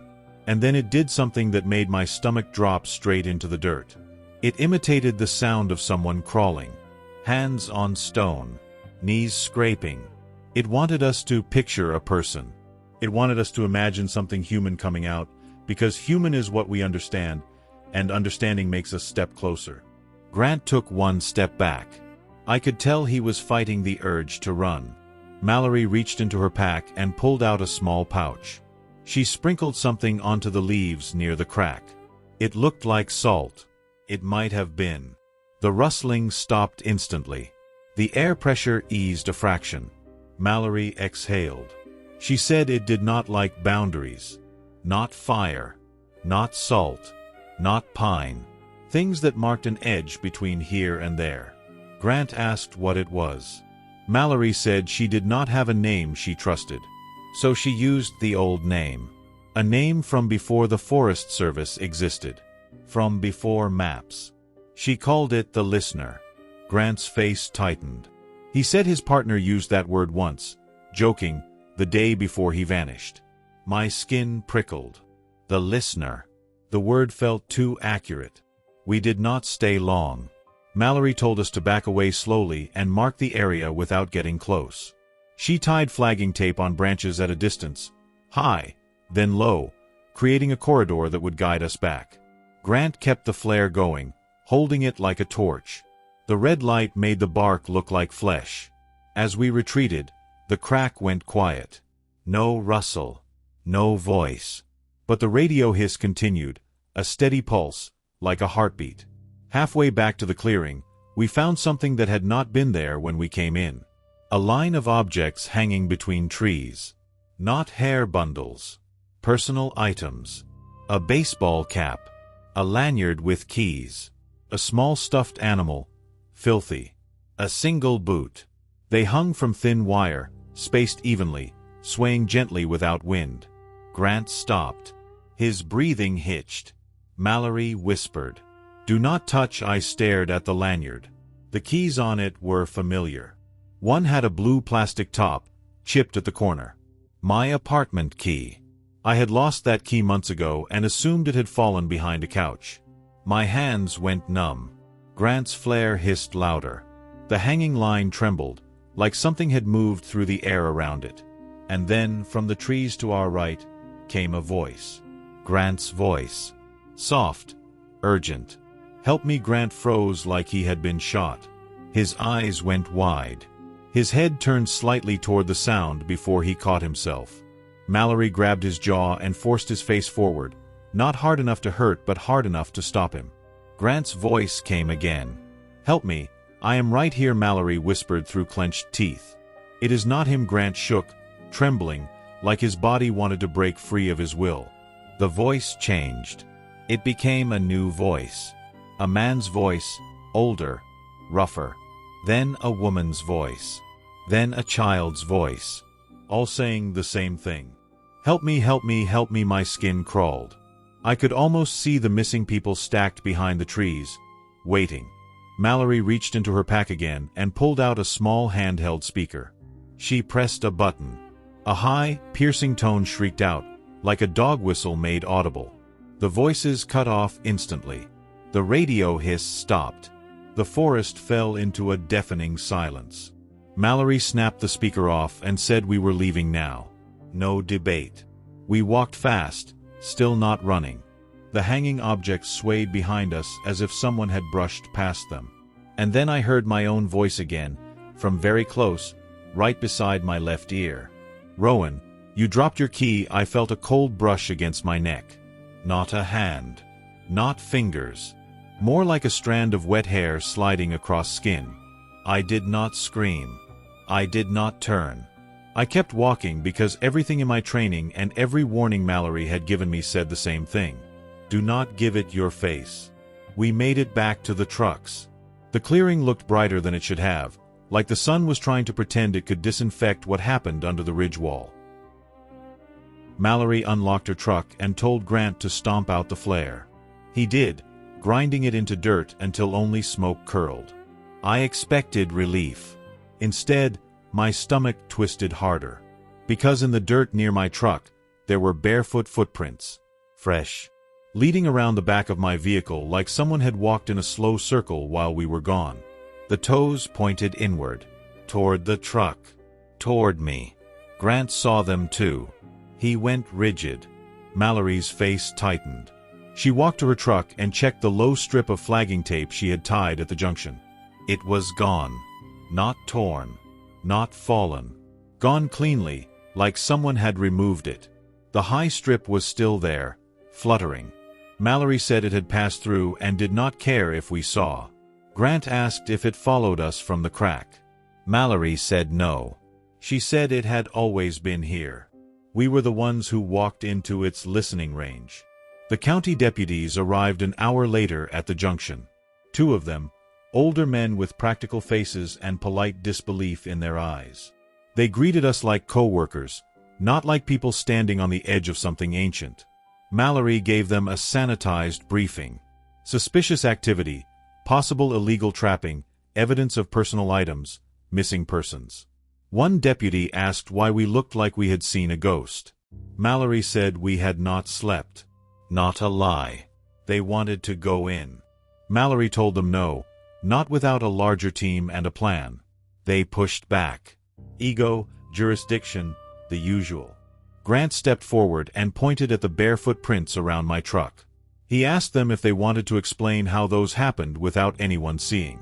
And then it did something that made my stomach drop straight into the dirt. It imitated the sound of someone crawling. Hands on stone. Knees scraping. It wanted us to picture a person. It wanted us to imagine something human coming out, because human is what we understand, and understanding makes us step closer. Grant took one step back. I could tell he was fighting the urge to run. Mallory reached into her pack and pulled out a small pouch. She sprinkled something onto the leaves near the crack. It looked like salt. It might have been. The rustling stopped instantly. The air pressure eased a fraction. Mallory exhaled. She said it did not like boundaries. Not fire. Not salt. Not pine. Things that marked an edge between here and there. Grant asked what it was. Mallory said she did not have a name she trusted. So she used the old name. A name from before the Forest Service existed. From before maps. She called it the Listener. Grant's face tightened. He said his partner used that word once, joking, the day before he vanished. My skin prickled. The Listener. The word felt too accurate. We did not stay long. Mallory told us to back away slowly and mark the area without getting close. She tied flagging tape on branches at a distance, high, then low, creating a corridor that would guide us back. Grant kept the flare going, holding it like a torch. The red light made the bark look like flesh. As we retreated, the crack went quiet. No rustle. No voice. But the radio hiss continued, a steady pulse, like a heartbeat. Halfway back to the clearing, we found something that had not been there when we came in. A line of objects hanging between trees. Not hair bundles. Personal items. A baseball cap. A lanyard with keys. A small stuffed animal. Filthy. A single boot. They hung from thin wire, spaced evenly, swaying gently without wind. Grant stopped. His breathing hitched. Mallory whispered. "Do not touch." I stared at the lanyard. The keys on it were familiar. One had a blue plastic top, chipped at the corner. My apartment key. I had lost that key months ago and assumed it had fallen behind a couch. My hands went numb. Grant's flare hissed louder. The hanging line trembled, like something had moved through the air around it. And then, from the trees to our right, came a voice. Grant's voice. Soft. Urgent. "Help me." Grant froze like he had been shot. His eyes went wide. His head turned slightly toward the sound before he caught himself. Mallory grabbed his jaw and forced his face forward, not hard enough to hurt but hard enough to stop him. Grant's voice came again. "Help me. "I am right here," Mallory whispered through clenched teeth. "It is not him." Grant shook, trembling, like his body wanted to break free of his will. The voice changed. It became a new voice. A man's voice, older, rougher. Then a woman's voice. Then a child's voice. All saying the same thing. "Help me, help me, help me." My skin crawled. I could almost see the missing people stacked behind the trees, waiting. Mallory reached into her pack again and pulled out a small handheld speaker. She pressed a button. A high, piercing tone shrieked out, like a dog whistle made audible. The voices cut off instantly. The radio hiss stopped. The forest fell into a deafening silence. Mallory snapped the speaker off and said we were leaving now. No debate. We walked fast, still not running. The hanging objects swayed behind us as if someone had brushed past them. And then I heard my own voice again, from very close, right beside my left ear. "Rowan, you dropped your key." I felt a cold brush against my neck. Not a hand. Not fingers. More like a strand of wet hair sliding across skin. I did not scream. I did not turn. I kept walking because everything in my training and every warning Mallory had given me said the same thing. Do not give it your face. We made it back to the trucks. The clearing looked brighter than it should have, like the sun was trying to pretend it could disinfect what happened under the ridge wall. Mallory unlocked her truck and told Grant to stomp out the flare. He did, grinding it into dirt until only smoke curled. I expected relief. Instead, my stomach twisted harder. Because in the dirt near my truck, there were barefoot footprints. Fresh. Leading around the back of my vehicle like someone had walked in a slow circle while we were gone. The toes pointed inward. Toward the truck. Toward me. Grant saw them too. He went rigid. Mallory's face tightened. She walked to her truck and checked the low strip of flagging tape she had tied at the junction. It was gone. Not torn. Not fallen. Gone cleanly, like someone had removed it. The high strip was still there, fluttering. Mallory said it had passed through and did not care if we saw. Grant asked if it followed us from the crack. Mallory said no. She said it had always been here. We were the ones who walked into its listening range. The county deputies arrived an hour later at the junction. 2 of them, older men with practical faces and polite disbelief in their eyes. They greeted us like co-workers, not like people standing on the edge of something ancient. Mallory gave them a sanitized briefing. Suspicious activity, possible illegal trapping, evidence of personal items, missing persons. One deputy asked why we looked like we had seen a ghost. Mallory said we had not slept. Not a lie. They wanted to go in. Mallory told them no, not without a larger team and a plan. They pushed back. Ego, jurisdiction, the usual. Grant stepped forward and pointed at the barefoot prints around my truck. He asked them if they wanted to explain how those happened without anyone seeing.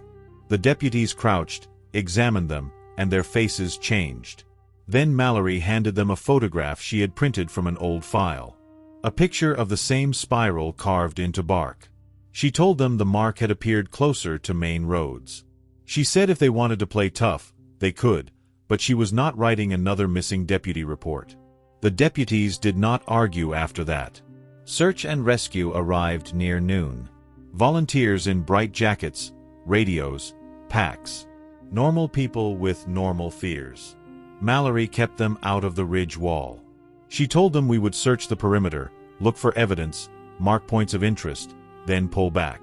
The deputies crouched, examined them, and their faces changed. Then Mallory handed them a photograph she had printed from an old file. A picture of the same spiral carved into bark. She told them the mark had appeared closer to main roads. She said if they wanted to play tough, they could, but she was not writing another missing deputy report. The deputies did not argue after that. Search and rescue arrived near noon. Volunteers in bright jackets, radios, packs. Normal people with normal fears. Mallory kept them out of the ridge wall. She told them we would search the perimeter, look for evidence, mark points of interest, then pull back.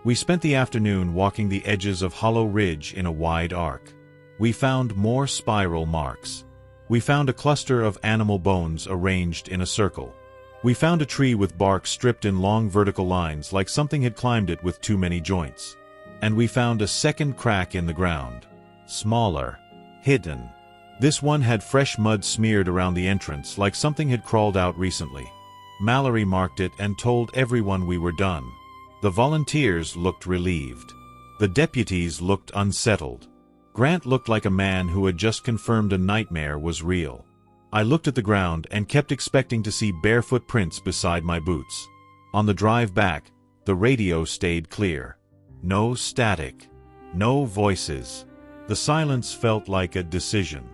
We spent the afternoon walking the edges of Hollow Ridge in a wide arc. We found more spiral marks. We found a cluster of animal bones arranged in a circle. We found a tree with bark stripped in long vertical lines like something had climbed it with too many joints. And we found a second crack in the ground. Smaller. Hidden. This one had fresh mud smeared around the entrance like something had crawled out recently. Mallory marked it and told everyone we were done. The volunteers looked relieved. The deputies looked unsettled. Grant looked like a man who had just confirmed a nightmare was real. I looked at the ground and kept expecting to see barefoot prints beside my boots. On the drive back, the radio stayed clear. No static. No voices. The silence felt like a decision.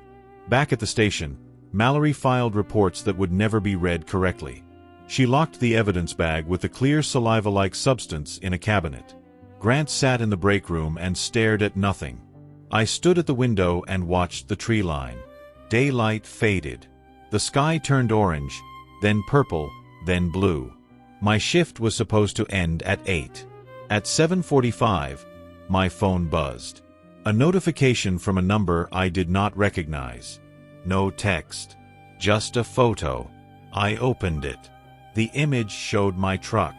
Back at the station, Mallory filed reports that would never be read correctly. She locked the evidence bag with the clear saliva-like substance in a cabinet. Grant sat in the break room and stared at nothing. I stood at the window and watched the tree line. Daylight faded. The sky turned orange, then purple, then blue. My shift was supposed to end at 8. At 7:45, my phone buzzed. A notification from a number I did not recognize. No text. Just a photo. I opened it. The image showed my truck.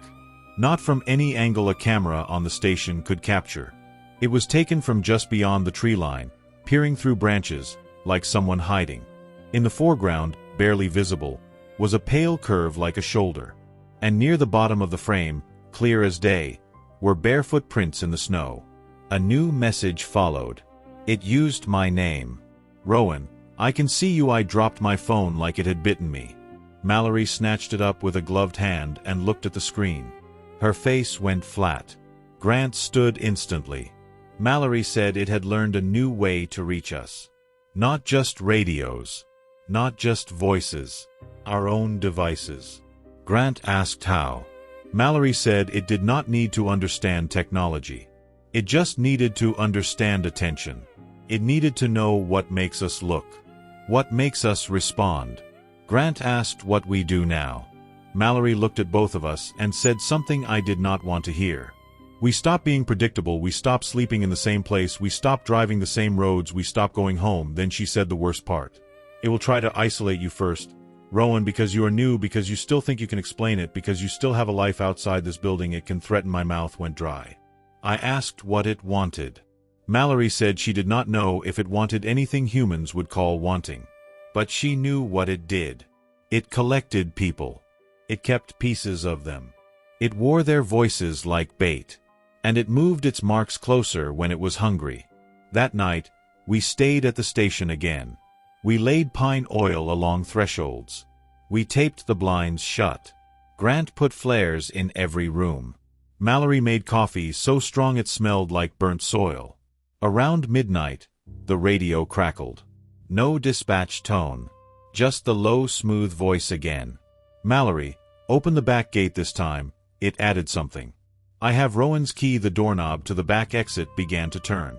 Not from any angle a camera on the station could capture. It was taken from just beyond the tree line, peering through branches, like someone hiding. In the foreground, barely visible, was a pale curve like a shoulder. And near the bottom of the frame, clear as day, were barefoot prints in the snow. A new message followed. It used my name. Rowan, I can see you. I dropped my phone like it had bitten me. Mallory snatched it up with a gloved hand and looked at the screen. Her face went flat. Grant stood instantly. Mallory said it had learned a new way to reach us. Not just radios. Not just voices. Our own devices. Grant asked how. Mallory said it did not need to understand technology. It just needed to understand attention. It needed to know what makes us look. What makes us respond. Grant asked what we do now. Mallory looked at both of us and said something I did not want to hear. We stop being predictable, we stop sleeping in the same place, we stop driving the same roads, we stop going home. Then she said the worst part. It will try to isolate you first. Rowan, because you are new, because you still think you can explain it, because you still have a life outside this building, it can threaten. My mouth went dry. I asked what it wanted. Mallory said she did not know if it wanted anything humans would call wanting. But she knew what it did. It collected people. It kept pieces of them. It wore their voices like bait. And it moved its marks closer when it was hungry. That night, we stayed at the station again. We laid pine oil along thresholds. We taped the blinds shut. Grant put flares in every room. Mallory made coffee so strong it smelled like burnt soil. Around midnight, the radio crackled. No dispatch tone. Just the low, smooth voice again. Mallory, open the back gate this time. It added something. I have Rowan's key. The doorknob to the back exit began to turn.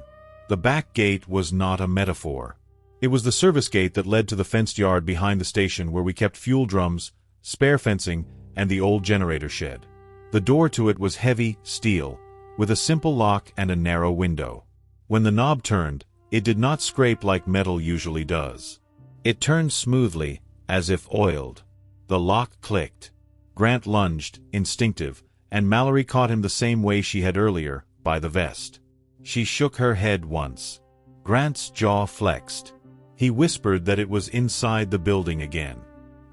The back gate was not a metaphor. It was the service gate that led to the fenced yard behind the station where we kept fuel drums, spare fencing, and the old generator shed. The door to it was heavy, steel, with a simple lock and a narrow window. When the knob turned, it did not scrape like metal usually does. It turned smoothly, as if oiled. The lock clicked. Grant lunged, instinctive, and Mallory caught him the same way she had earlier, by the vest. She shook her head once. Grant's jaw flexed. He whispered that it was inside the building again.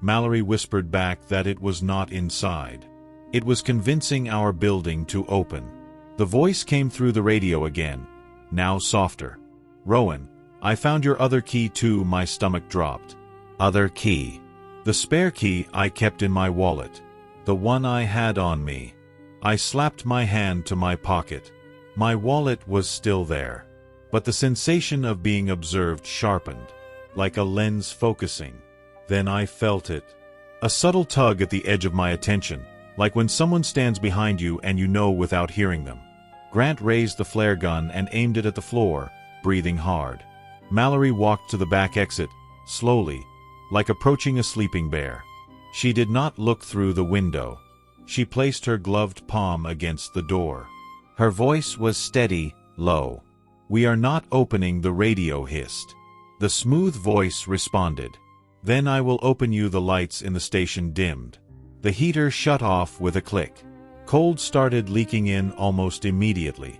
Mallory whispered back that it was not inside. It was convincing our building to open. The voice came through the radio again, now softer. Rowan, I found your other key too. My stomach dropped. Other key. The spare key I kept in my wallet. The one I had on me. I slapped my hand to my pocket. My wallet was still there. But the sensation of being observed sharpened, like a lens focusing. Then I felt it. A subtle tug at the edge of my attention, like when someone stands behind you and you know without hearing them. Grant raised the flare gun and aimed it at the floor, breathing hard. Mallory walked to the back exit, slowly, like approaching a sleeping bear. She did not look through the window. She placed her gloved palm against the door. Her voice was steady, low. We are not opening. The radio hissed. The smooth voice responded. Then I will open you. The lights in the station dimmed. The heater shut off with a click. Cold started leaking in almost immediately.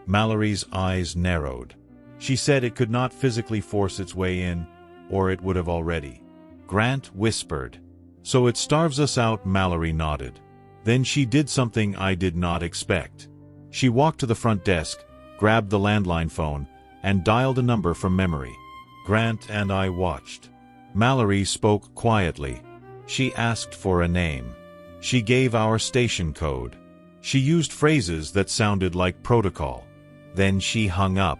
Mallory's eyes narrowed. She said it could not physically force its way in, or it would have already. Grant whispered. So it starves us out. Mallory nodded. Then she did something I did not expect. She walked to the front desk, grabbed the landline phone, and dialed a number from memory. Grant and I watched. Mallory spoke quietly. She asked for a name. She gave our station code. She used phrases that sounded like protocol. Then she hung up.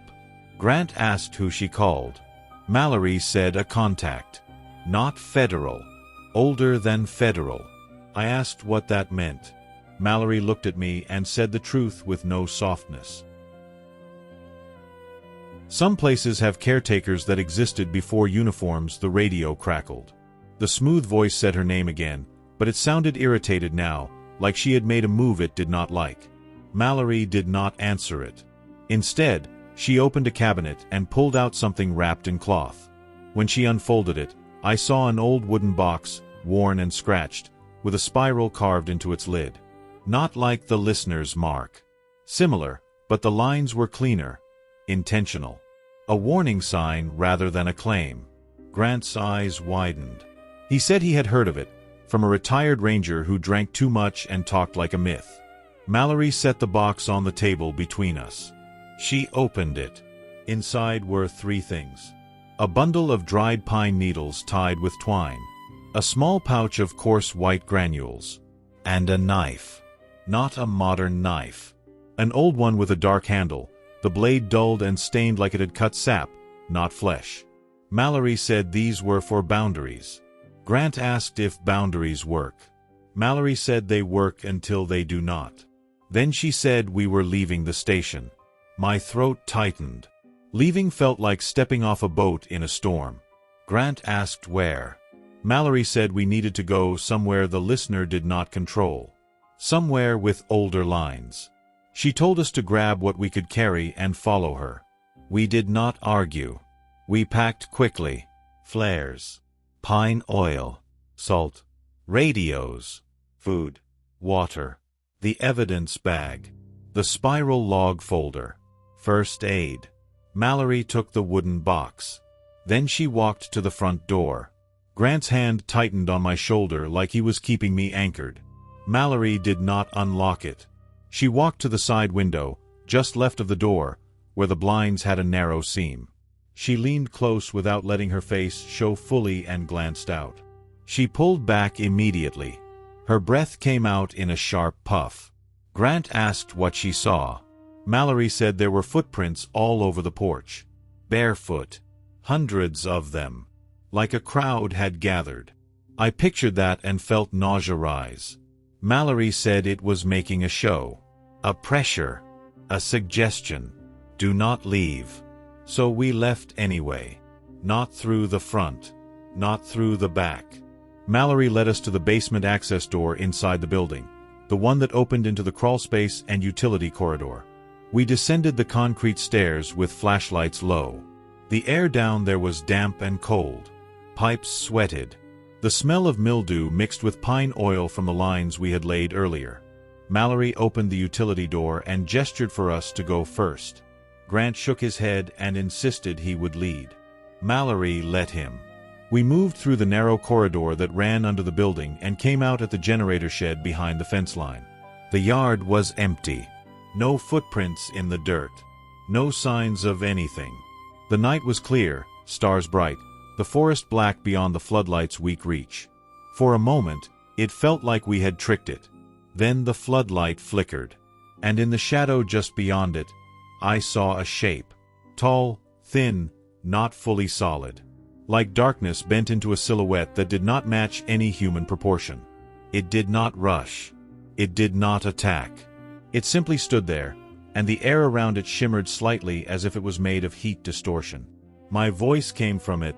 Grant asked who she called. Mallory said a contact. Not federal. Older than federal. I asked what that meant. Mallory looked at me and said the truth with no softness. Some places have caretakers that existed before uniforms. The radio crackled. The smooth voice said her name again, but it sounded irritated now, like she had made a move it did not like. Mallory did not answer it. Instead, she opened a cabinet and pulled out something wrapped in cloth. When she unfolded it, I saw an old wooden box, worn and scratched, with a spiral carved into its lid. Not like the listener's mark. Similar, but the lines were cleaner. Intentional. A warning sign rather than a claim. Grant's eyes widened. He said he had heard of it, from a retired ranger who drank too much and talked like a myth. Mallory set the box on the table between us. She opened it. Inside were 3 things. A bundle of dried pine needles tied with twine. A small pouch of coarse white granules. And a knife. Not a modern knife. An old one with a dark handle, the blade dulled and stained like it had cut sap, not flesh. Mallory said these were for boundaries. Grant asked if boundaries work. Mallory said they work until they do not. Then she said we were leaving the station. My throat tightened. Leaving felt like stepping off a boat in a storm. Grant asked where. Mallory said we needed to go somewhere the listener did not control. Somewhere with older lines. She told us to grab what we could carry and follow her. We did not argue. We packed quickly. Flares. Pine oil. Salt. Radios. Food. Water. The evidence bag. The spiral log folder. First aid. Mallory took the wooden box. Then she walked to the front door. Grant's hand tightened on my shoulder like he was keeping me anchored. Mallory did not unlock it. She walked to the side window, just left of the door, where the blinds had a narrow seam. She leaned close without letting her face show fully and glanced out. She pulled back immediately. Her breath came out in a sharp puff. Grant asked what she saw. Mallory said there were footprints all over the porch. Barefoot. Hundreds of them. Like a crowd had gathered. I pictured that and felt nausea rise. Mallory said it was making a show. A pressure. A suggestion. Do not leave. So we left anyway. Not through the front. Not through the back. Mallory led us to the basement access door inside the building, the one that opened into the crawlspace and utility corridor. We descended the concrete stairs with flashlights low. The air down there was damp and cold. Pipes sweated. The smell of mildew mixed with pine oil from the lines we had laid earlier. Mallory opened the utility door and gestured for us to go first. Grant shook his head and insisted he would lead. Mallory let him. We moved through the narrow corridor that ran under the building and came out at the generator shed behind the fence line. The yard was empty. No footprints in the dirt. No signs of anything. The night was clear, stars bright, the forest black beyond the floodlight's weak reach. For a moment, it felt like we had tricked it. Then the floodlight flickered, and in the shadow just beyond it, I saw a shape. Tall, thin, not fully solid. Like darkness bent into a silhouette that did not match any human proportion. It did not rush. It did not attack. It simply stood there, and the air around it shimmered slightly as if it was made of heat distortion. My voice came from it,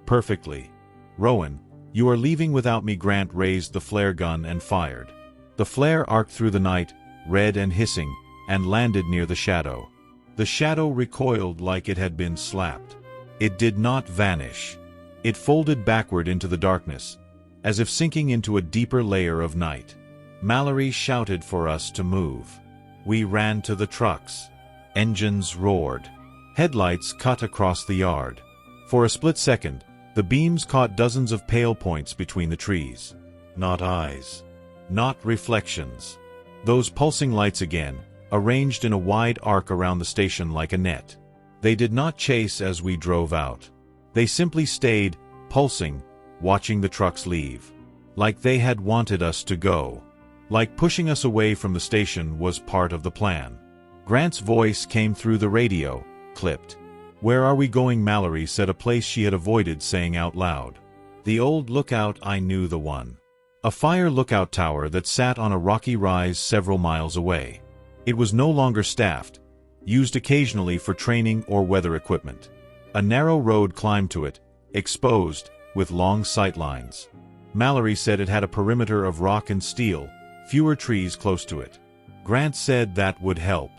perfectly. Rowan, you are leaving without me. Grant raised the flare gun and fired. The flare arced through the night, red and hissing, and landed near the shadow. The shadow recoiled like it had been slapped. It did not vanish. It folded backward into the darkness, as if sinking into a deeper layer of night. Mallory shouted for us to move. We ran to the trucks. Engines roared. Headlights cut across the yard. For a split second, the beams caught dozens of pale points between the trees. Not eyes. Not reflections. Those pulsing lights again, arranged in a wide arc around the station like a net. They did not chase as we drove out. They simply stayed, pulsing, watching the trucks leave. Like they had wanted us to go. Like pushing us away from the station was part of the plan. Grant's voice came through the radio, clipped. "Where are we going?" Mallory said, a place she had avoided saying out loud. "The old lookout." I knew the one. A fire lookout tower that sat on a rocky rise several miles away. It was no longer staffed, used occasionally for training or weather equipment. A narrow road climbed to it, exposed, with long sight lines. Mallory said it had a perimeter of rock and steel, fewer trees close to it. Grant said that would help.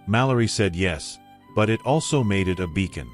Mallory said yes, but it also made it a beacon.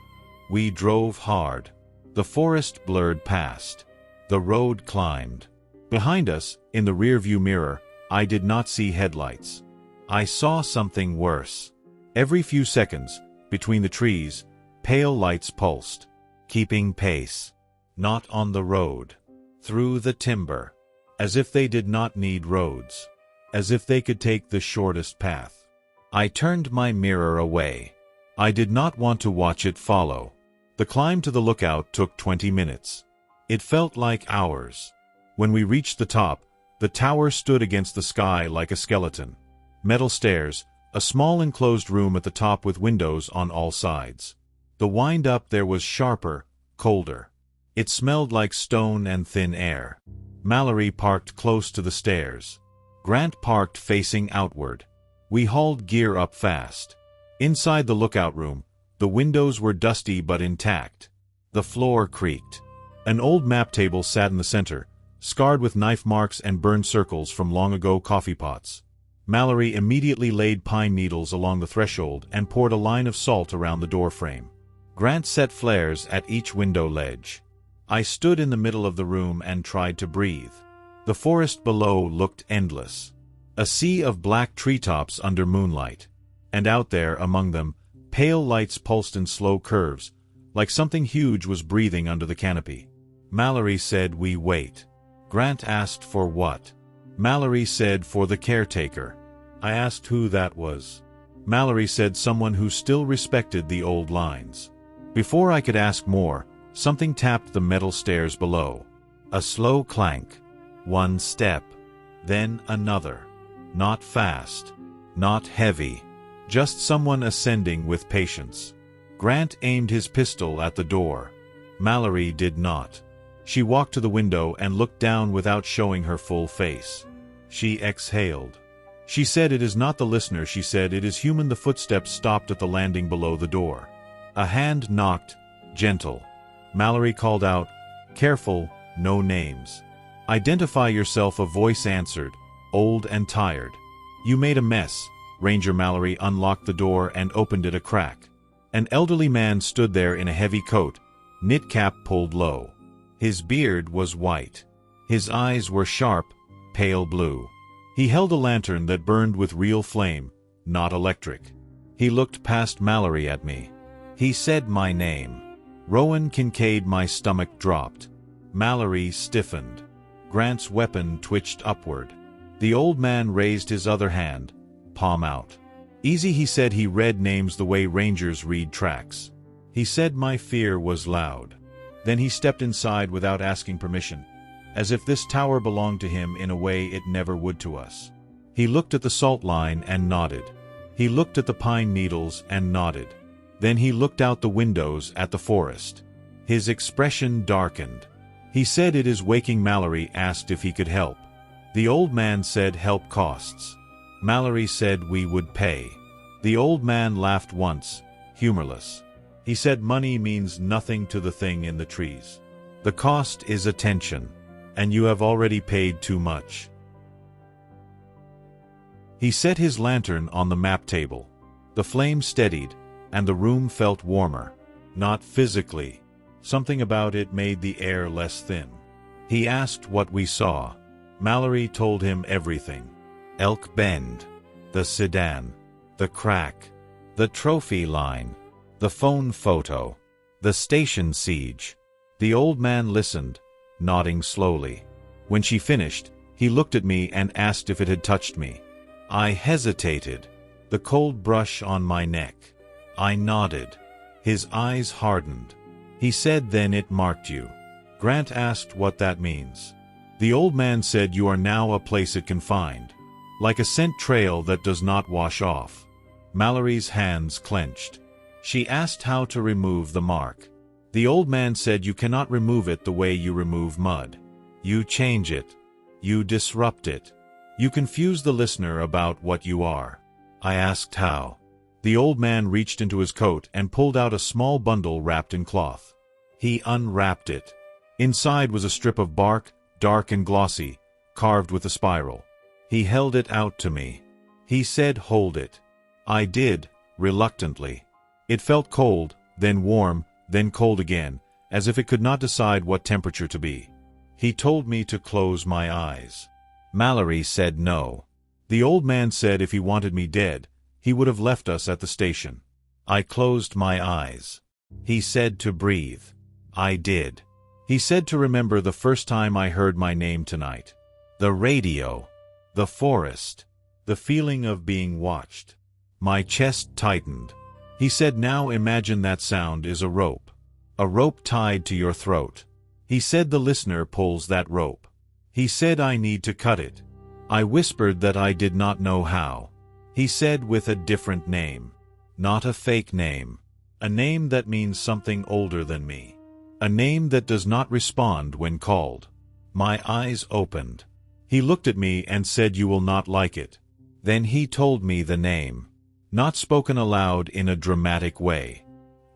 We drove hard. The forest blurred past. The road climbed. Behind us, in the rearview mirror, I did not see headlights. I saw something worse. Every few seconds, between the trees, pale lights pulsed, keeping pace. Not on the road. Through the timber. As if they did not need roads. As if they could take the shortest path. I turned my mirror away. I did not want to watch it follow. The climb to the lookout took 20 minutes. It felt like hours. When we reached the top, the tower stood against the sky like a skeleton. Metal stairs, a small enclosed room at the top with windows on all sides. The wind up there was sharper, colder. It smelled like stone and thin air. Mallory parked close to the stairs. Grant parked facing outward. We hauled gear up fast. Inside the lookout room, the windows were dusty but intact. The floor creaked. An old map table sat in the center, scarred with knife marks and burned circles from long-ago coffee pots. Mallory immediately laid pine needles along the threshold and poured a line of salt around the door frame. Grant set flares at each window ledge. I stood in the middle of the room and tried to breathe. The forest below looked endless. A sea of black treetops under moonlight. And out there, among them, pale lights pulsed in slow curves, like something huge was breathing under the canopy. Mallory said we wait. Grant asked for what? Mallory said for the caretaker. I asked who that was. Mallory said someone who still respected the old lines. Before I could ask more, something tapped the metal stairs below. A slow clank. One step. Then another. Not fast. Not heavy. Just someone ascending with patience. Grant aimed his pistol at the door. Mallory did not. She walked to the window and looked down without showing her full face. She exhaled. She said it is not the listener, she said it is human. The footsteps stopped at the landing below the door. A hand knocked, gentle. Mallory called out, "Careful, no names." "Identify yourself," a voice answered, old and tired. "You made a mess." Ranger Mallory unlocked the door and opened it a crack. An elderly man stood there in a heavy coat, knit cap pulled low. His beard was white. His eyes were sharp, pale blue. He held a lantern that burned with real flame, not electric. He looked past Mallory at me. He said my name. Rowan Kincaid. My stomach dropped. Mallory stiffened. Grant's weapon twitched upward. The old man raised his other hand, palm out. "Easy," he said. He read names the way rangers read tracks. He said my fear was loud. Then he stepped inside without asking permission, as if this tower belonged to him in a way it never would to us. He looked at the salt line and nodded. He looked at the pine needles and nodded. Then he looked out the windows at the forest. His expression darkened. He said it is waking. Mallory asked if he could help. The old man said help costs. Mallory said we would pay. The old man laughed once, humorless. He said money means nothing to the thing in the trees. The cost is attention, and you have already paid too much. He set his lantern on the map table. The flame steadied, and the room felt warmer. Not physically. Something about it made the air less thin. He asked what we saw. Mallory told him everything. Elk Bend, the sedan, the crack, the trophy line, the phone photo, the station siege. The old man listened, nodding slowly. When she finished, he looked at me and asked if it had touched me. I hesitated. The cold brush on my neck. I nodded. His eyes hardened. He said, "Then it marked you." Grant asked what that means. The old man said, "You are now a place it can find. Like a scent trail that does not wash off." Mallory's hands clenched. She asked how to remove the mark. The old man said you cannot remove it the way you remove mud. You change it. You disrupt it. You confuse the listener about what you are. I asked how. The old man reached into his coat and pulled out a small bundle wrapped in cloth. He unwrapped it. Inside was a strip of bark, dark and glossy, carved with a spiral. He held it out to me. He said, "Hold it." I did, reluctantly. It felt cold, then warm, then cold again, as if it could not decide what temperature to be. He told me to close my eyes. Mallory said no. The old man said if he wanted me dead, he would have left us at the station. I closed my eyes. He said to breathe. I did. He said to remember the first time I heard my name tonight. The radio. The forest. The feeling of being watched. My chest tightened. He said, now imagine that sound is a rope. A rope tied to your throat. He said the listener pulls that rope. He said I need to cut it. I whispered that I did not know how. He said with a different name. Not a fake name. A name that means something older than me. A name that does not respond when called. My eyes opened. He looked at me and said, you will not like it. Then he told me the name. Not spoken aloud in a dramatic way.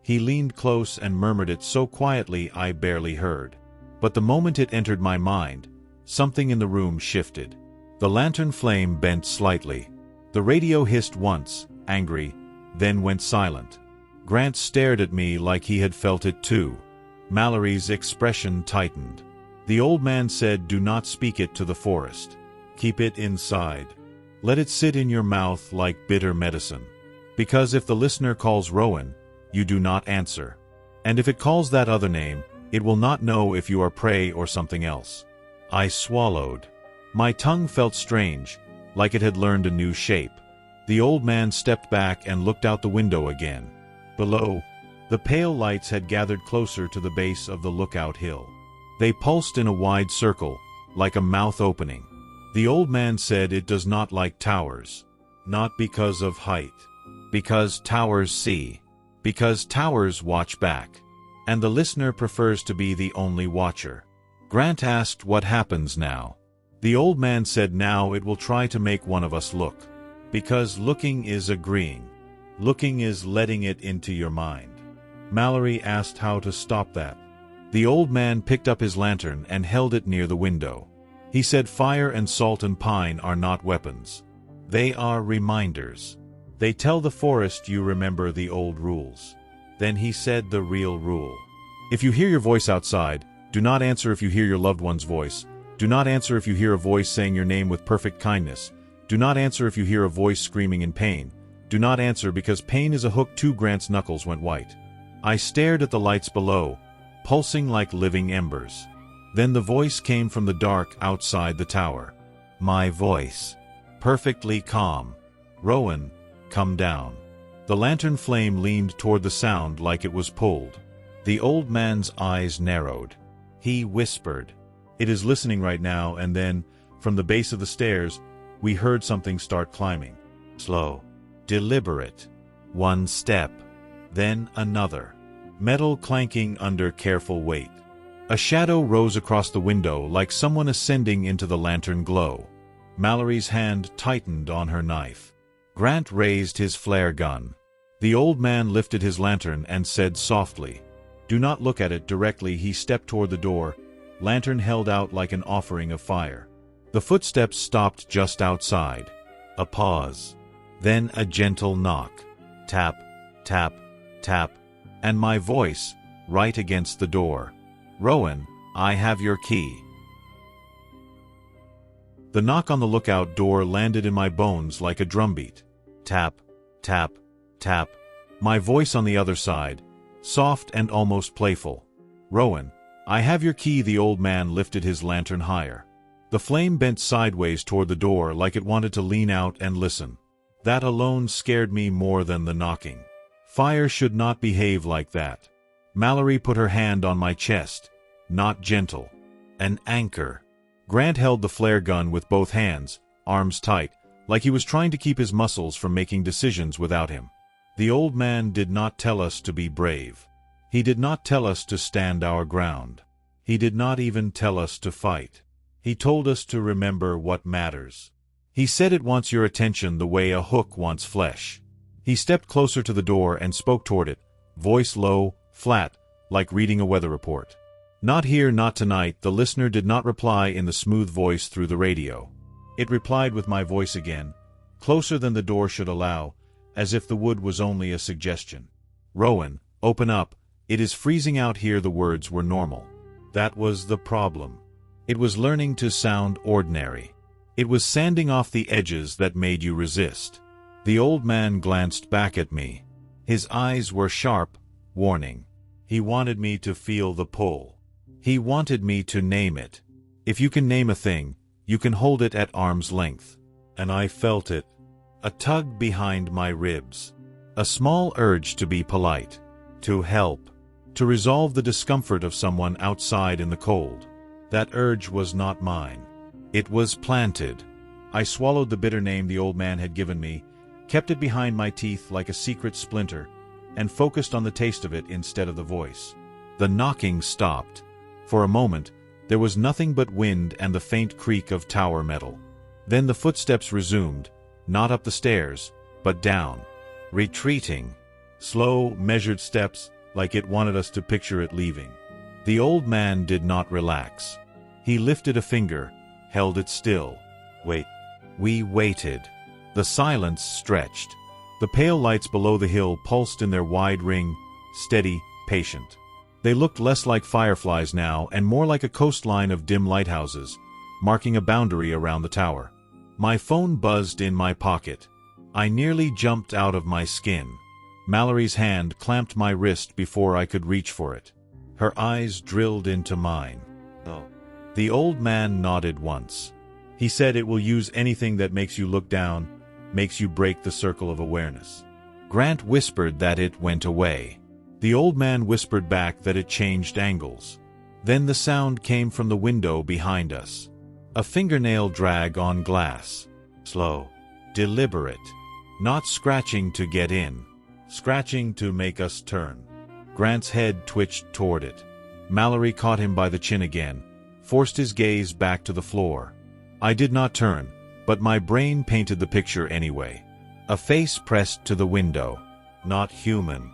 He leaned close and murmured it so quietly I barely heard. But the moment it entered my mind, something in the room shifted. The lantern flame bent slightly. The radio hissed once, angry, then went silent. Grant stared at me like he had felt it too. Mallory's expression tightened. The old man said, do not speak it to the forest. Keep it inside. Let it sit in your mouth like bitter medicine. Because if the listener calls Rowan, you do not answer. And if it calls that other name, it will not know if you are prey or something else. I swallowed. My tongue felt strange, like it had learned a new shape. The old man stepped back and looked out the window again. Below, the pale lights had gathered closer to the base of the lookout hill. They pulsed in a wide circle, like a mouth opening. The old man said it does not like towers. Not because of height. Because towers see. Because towers watch back. And the listener prefers to be the only watcher. Grant asked what happens now. The old man said now it will try to make one of us look. Because looking is agreeing. Looking is letting it into your mind. Mallory asked how to stop that. The old man picked up his lantern and held it near the window. He said fire and salt and pine are not weapons. They are reminders. They tell the forest you remember the old rules. Then he said the real rule. If you hear your voice outside, do not answer if you hear your loved one's voice. Do not answer if you hear a voice saying your name with perfect kindness. Do not answer if you hear a voice screaming in pain. Do not answer because pain is a hook too. Grant's knuckles went white. I stared at the lights below, pulsing like living embers. Then the voice came from the dark outside the tower. My voice. Perfectly calm. Rowan, come down. The lantern flame leaned toward the sound like it was pulled. The old man's eyes narrowed. He whispered. It is listening right now, and then, from the base of the stairs, we heard something start climbing. Slow. Deliberate. One step. Then another. Metal clanking under careful weight. A shadow rose across the window like someone ascending into the lantern glow. Mallory's hand tightened on her knife. Grant raised his flare gun. The old man lifted his lantern and said softly, do not look at it directly. He stepped toward the door, lantern held out like an offering of fire. The footsteps stopped just outside. A pause. Then a gentle knock. Tap, tap, tap, and my voice, right against the door. Rowan, I have your key. The knock on the lookout door landed in my bones like a drumbeat. Tap, tap, tap. My voice on the other side, soft and almost playful. Rowan, I have your key. The old man lifted his lantern higher. The flame bent sideways toward the door like it wanted to lean out and listen. That alone scared me more than the knocking. Fire should not behave like that. Mallory put her hand on my chest. Not gentle. An anchor. Grant held the flare gun with both hands, arms tight, like he was trying to keep his muscles from making decisions without him. The old man did not tell us to be brave. He did not tell us to stand our ground. He did not even tell us to fight. He told us to remember what matters. He said it wants your attention the way a hook wants flesh. He stepped closer to the door and spoke toward it, voice low, flat, like reading a weather report. Not here, not tonight. The listener did not reply in the smooth voice through the radio. It replied with my voice again, closer than the door should allow, as if the wood was only a suggestion. Rowan, open up. It is freezing out here. The words were normal. That was the problem. It was learning to sound ordinary. It was sanding off the edges that made you resist. The old man glanced back at me. His eyes were sharp, warning. He wanted me to feel the pull. He wanted me to name it. If you can name a thing, you can hold it at arm's length. And I felt it. A tug behind my ribs. A small urge to be polite. To help. To resolve the discomfort of someone outside in the cold. That urge was not mine. It was planted. I swallowed the bitter name the old man had given me, kept it behind my teeth like a secret splinter, and focused on the taste of it instead of the voice. The knocking stopped. For a moment, there was nothing but wind and the faint creak of tower metal. Then the footsteps resumed, not up the stairs, but down. Retreating. Slow, measured steps, like it wanted us to picture it leaving. The old man did not relax. He lifted a finger, held it still. Wait. We waited. The silence stretched. The pale lights below the hill pulsed in their wide ring, steady, patient. They looked less like fireflies now and more like a coastline of dim lighthouses, marking a boundary around the tower. My phone buzzed in my pocket. I nearly jumped out of my skin. Mallory's hand clamped my wrist before I could reach for it. Her eyes drilled into mine. Oh. The old man nodded once. He said it will use anything that makes you look down, makes you break the circle of awareness. Grant whispered that it went away. The old man whispered back that it changed angles. Then the sound came from the window behind us. A fingernail drag on glass. Slow. Deliberate. Not scratching to get in. Scratching to make us turn. Grant's head twitched toward it. Mallory caught him by the chin again, forced his gaze back to the floor. I did not turn, but my brain painted the picture anyway. A face pressed to the window. Not human.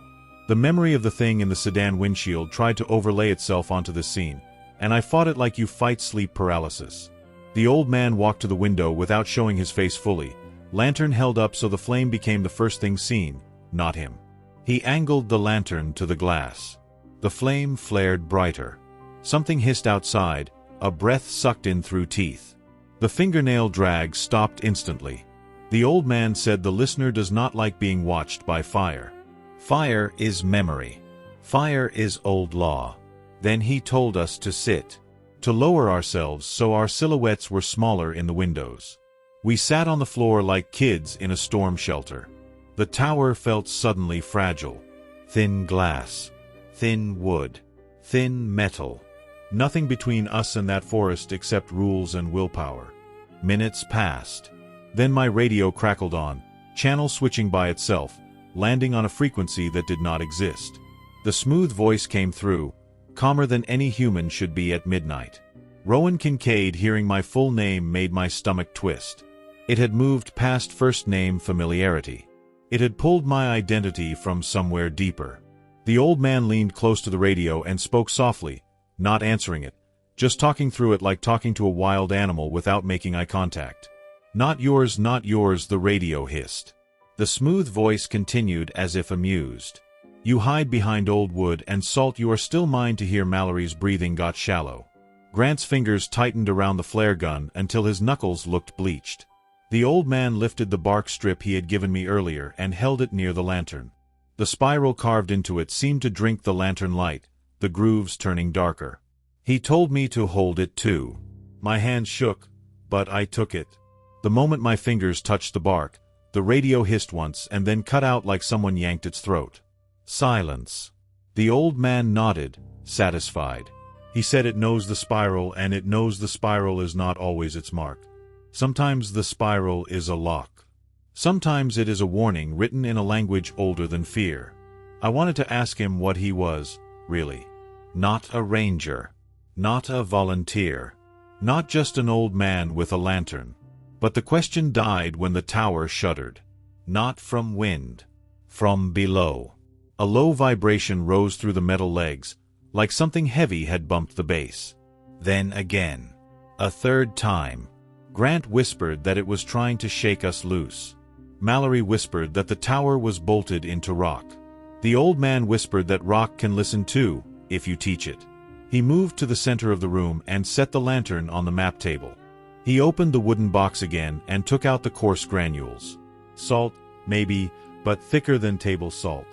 The memory of the thing in the sedan windshield tried to overlay itself onto the scene, and I fought it like you fight sleep paralysis. The old man walked to the window without showing his face fully, lantern held up so the flame became the first thing seen, not him. He angled the lantern to the glass. The flame flared brighter. Something hissed outside, a breath sucked in through teeth. The fingernail drag stopped instantly. The old man said the listener does not like being watched by fire. Fire is memory. Fire is old law. Then he told us to sit, to lower ourselves so our silhouettes were smaller in the windows. We sat on the floor like kids in a storm shelter. The tower felt suddenly fragile. Thin glass. Thin wood. Thin metal. Nothing between us and that forest except rules and willpower. Minutes passed. Then my radio crackled on, channel switching by itself, landing on a frequency that did not exist. The smooth voice came through, calmer than any human should be at midnight. Rowan Kincaid. Hearing my full name made my stomach twist. It had moved past first name familiarity. It had pulled my identity from somewhere deeper. The old man leaned close to the radio and spoke softly, not answering it, just talking through it like talking to a wild animal without making eye contact. Not yours, the radio hissed. The smooth voice continued as if amused. You hide behind old wood and salt. You are still mine. To hear Mallory's breathing got shallow. Grant's fingers tightened around the flare gun until his knuckles looked bleached. The old man lifted the bark strip he had given me earlier and held it near the lantern. The spiral carved into it seemed to drink the lantern light, the grooves turning darker. He told me to hold it too. My hand shook, but I took it. The moment my fingers touched the bark, the radio hissed once and then cut out like someone yanked its throat. Silence. The old man nodded, satisfied. He said it knows the spiral and it knows the spiral is not always its mark. Sometimes the spiral is a lock. Sometimes it is a warning written in a language older than fear. I wanted to ask him what he was, really. Not a ranger. Not a volunteer. Not just an old man with a lantern. But the question died when the tower shuddered. Not from wind. From below. A low vibration rose through the metal legs, like something heavy had bumped the base. Then again. A third time. Grant whispered that it was trying to shake us loose. Mallory whispered that the tower was bolted into rock. The old man whispered that rock can listen too, if you teach it. He moved to the center of the room and set the lantern on the map table. He opened the wooden box again and took out the coarse granules. Salt, maybe, but thicker than table salt.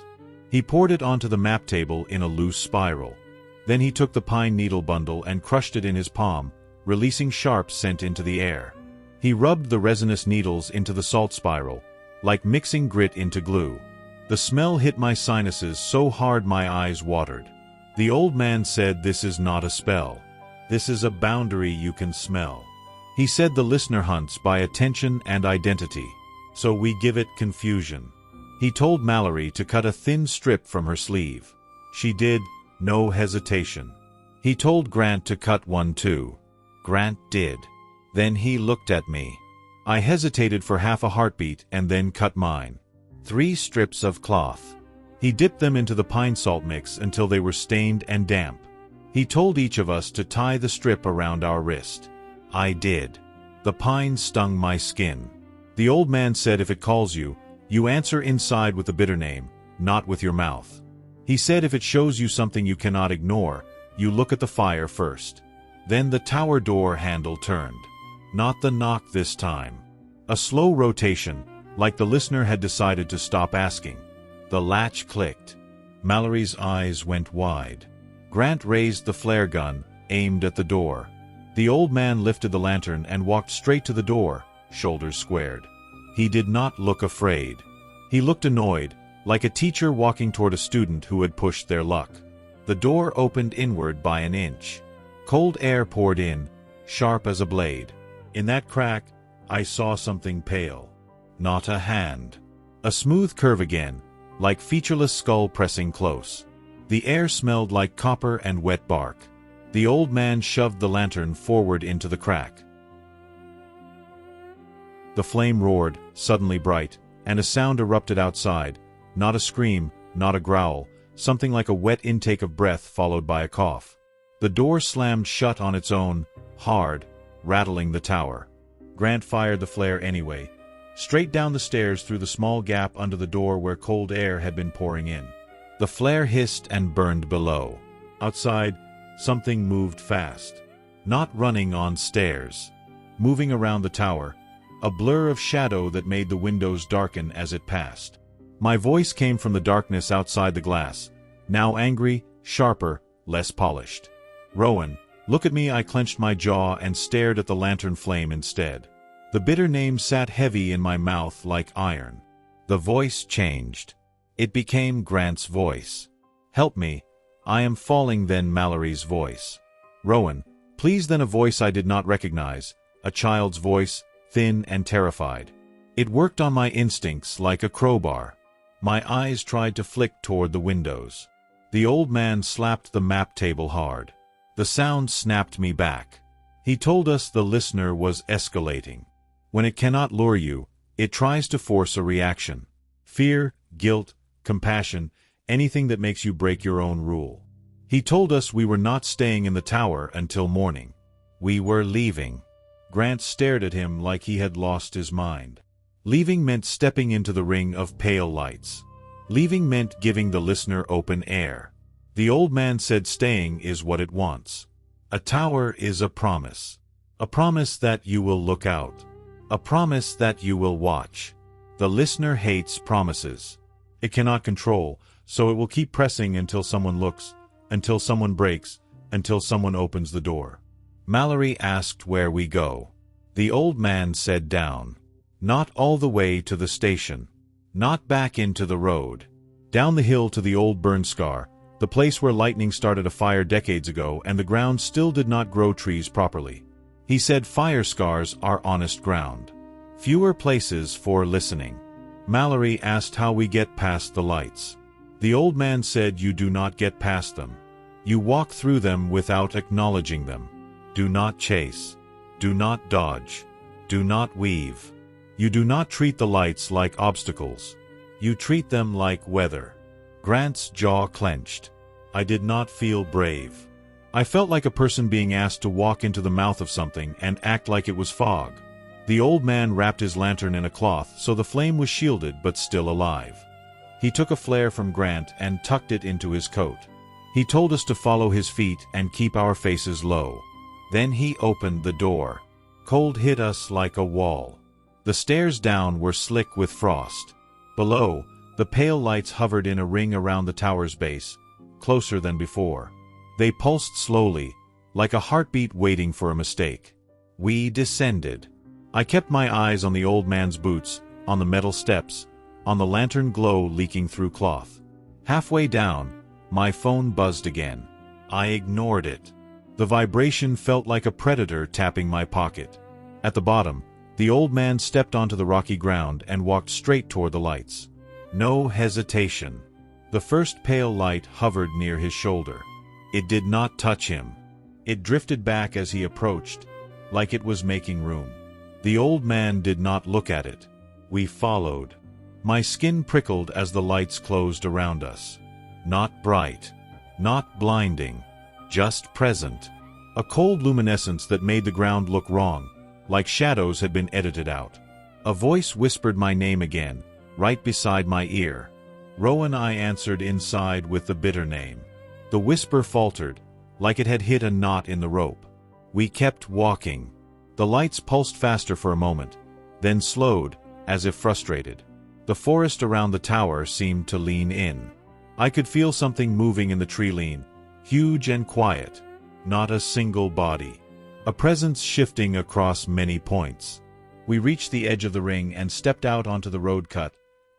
He poured it onto the map table in a loose spiral. Then he took the pine needle bundle and crushed it in his palm, releasing sharp scent into the air. He rubbed the resinous needles into the salt spiral, like mixing grit into glue. The smell hit my sinuses so hard my eyes watered. The old man said, "This is not a spell. This is a boundary you can smell." He said the listener hunts by attention and identity, so we give it confusion. He told Mallory to cut a thin strip from her sleeve. She did, no hesitation. He told Grant to cut one too. Grant did. Then he looked at me. I hesitated for half a heartbeat and then cut mine. 3 strips of cloth. He dipped them into the pine salt mix until they were stained and damp. He told each of us to tie the strip around our wrist. I did. The pine stung my skin. The old man said if it calls you, you answer inside with the bitter name, not with your mouth. He said if it shows you something you cannot ignore, you look at the fire first. Then the tower door handle turned. Not the knock this time. A slow rotation, like the listener had decided to stop asking. The latch clicked. Mallory's eyes went wide. Grant raised the flare gun, aimed at the door. The old man lifted the lantern and walked straight to the door, shoulders squared. He did not look afraid. He looked annoyed, like a teacher walking toward a student who had pushed their luck. The door opened inward by an inch. Cold air poured in, sharp as a blade. In that crack, I saw something pale. Not a hand. A smooth curve again, like featureless skull pressing close. The air smelled like copper and wet bark. The old man shoved the lantern forward into the crack. The flame roared, suddenly bright, and a sound erupted outside. Not a scream, not a growl, something like a wet intake of breath followed by a cough. The door slammed shut on its own, hard, rattling the tower. Grant fired the flare anyway, straight down the stairs through the small gap under the door where cold air had been pouring in. The flare hissed and burned below. Outside, something moved fast. Not running on stairs. Moving around the tower, a blur of shadow that made the windows darken as it passed. My voice came from the darkness outside the glass, now angry, sharper, less polished. "Rowan, look at me." I clenched my jaw and stared at the lantern flame instead. The bitter name sat heavy in my mouth like iron. The voice changed. It became Grant's voice. "Help me. I am falling." Then Mallory's voice. "Rowan, please." Then a voice I did not recognize, a child's voice, thin and terrified. It worked on my instincts like a crowbar. My eyes tried to flick toward the windows. The old man slapped the map table hard. The sound snapped me back. He told us the listener was escalating. When it cannot lure you, it tries to force a reaction. Fear, guilt, compassion, anything that makes you break your own rule. He told us we were not staying in the tower until morning. We were leaving. Grant stared at him like he had lost his mind. Leaving meant stepping into the ring of pale lights. Leaving meant giving the listener open air. The old man said staying is what it wants. A tower is a promise. A promise that you will look out. A promise that you will watch. The listener hates promises. It cannot control, so it will keep pressing until someone looks, until someone breaks, until someone opens the door. Mallory asked where we go. The old man said down. Not all the way to the station. Not back into the road. Down the hill to the old burn scar, the place where lightning started a fire decades ago and the ground still did not grow trees properly. He said fire scars are honest ground. Fewer places for listening. Mallory asked how we get past the lights. The old man said you do not get past them. You walk through them without acknowledging them. Do not chase. Do not dodge. Do not weave. You do not treat the lights like obstacles. You treat them like weather. Grant's jaw clenched. I did not feel brave. I felt like a person being asked to walk into the mouth of something and act like it was fog. The old man wrapped his lantern in a cloth so the flame was shielded but still alive. He took a flare from Grant and tucked it into his coat. He told us to follow his feet and keep our faces low. Then he opened the door. Cold hit us like a wall. The stairs down were slick with frost. Below, the pale lights hovered in a ring around the tower's base, closer than before. They pulsed slowly, like a heartbeat waiting for a mistake. We descended. I kept my eyes on the old man's boots, on the metal steps, on the lantern glow leaking through cloth. Halfway down, my phone buzzed again. I ignored it. The vibration felt like a predator tapping my pocket. At the bottom, the old man stepped onto the rocky ground and walked straight toward the lights. No hesitation. The first pale light hovered near his shoulder. It did not touch him. It drifted back as he approached, like it was making room. The old man did not look at it. We followed. My skin prickled as the lights closed around us. Not bright. Not blinding. Just present. A cold luminescence that made the ground look wrong, like shadows had been edited out. A voice whispered my name again, right beside my ear. Rowan, I answered inside with the bitter name. The whisper faltered, like it had hit a knot in the rope. We kept walking. The lights pulsed faster for a moment, then slowed, as if frustrated. The forest around the tower seemed to lean in. I could feel something moving in the tree line, huge and quiet. Not a single body. A presence shifting across many points. We reached the edge of the ring and stepped out onto the road cut,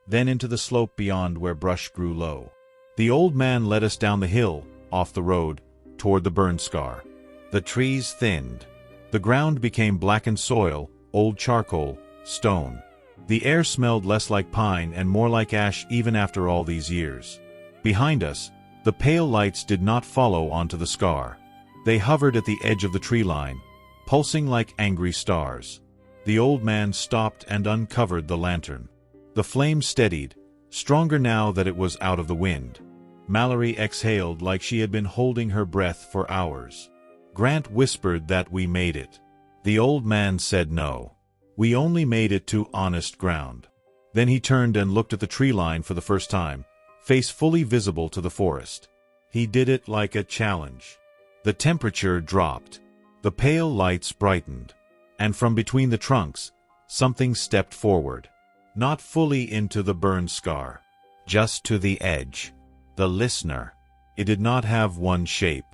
then into the slope beyond where brush grew low. The old man led us down the hill, off the road, toward the burn scar. The trees thinned. The ground became blackened soil, old charcoal, stone. The air smelled less like pine and more like ash even after all these years. Behind us, the pale lights did not follow onto the scar. They hovered at the edge of the tree line, pulsing like angry stars. The old man stopped and uncovered the lantern. The flame steadied, stronger now that it was out of the wind. Mallory exhaled like she had been holding her breath for hours. Grant whispered that we made it. The old man said no. We only made it to honest ground. Then he turned and looked at the tree line for the first time, face fully visible to the forest. He did it like a challenge. The temperature dropped. The pale lights brightened. And from between the trunks, something stepped forward. Not fully into the burn scar. Just to the edge. The listener. It did not have one shape.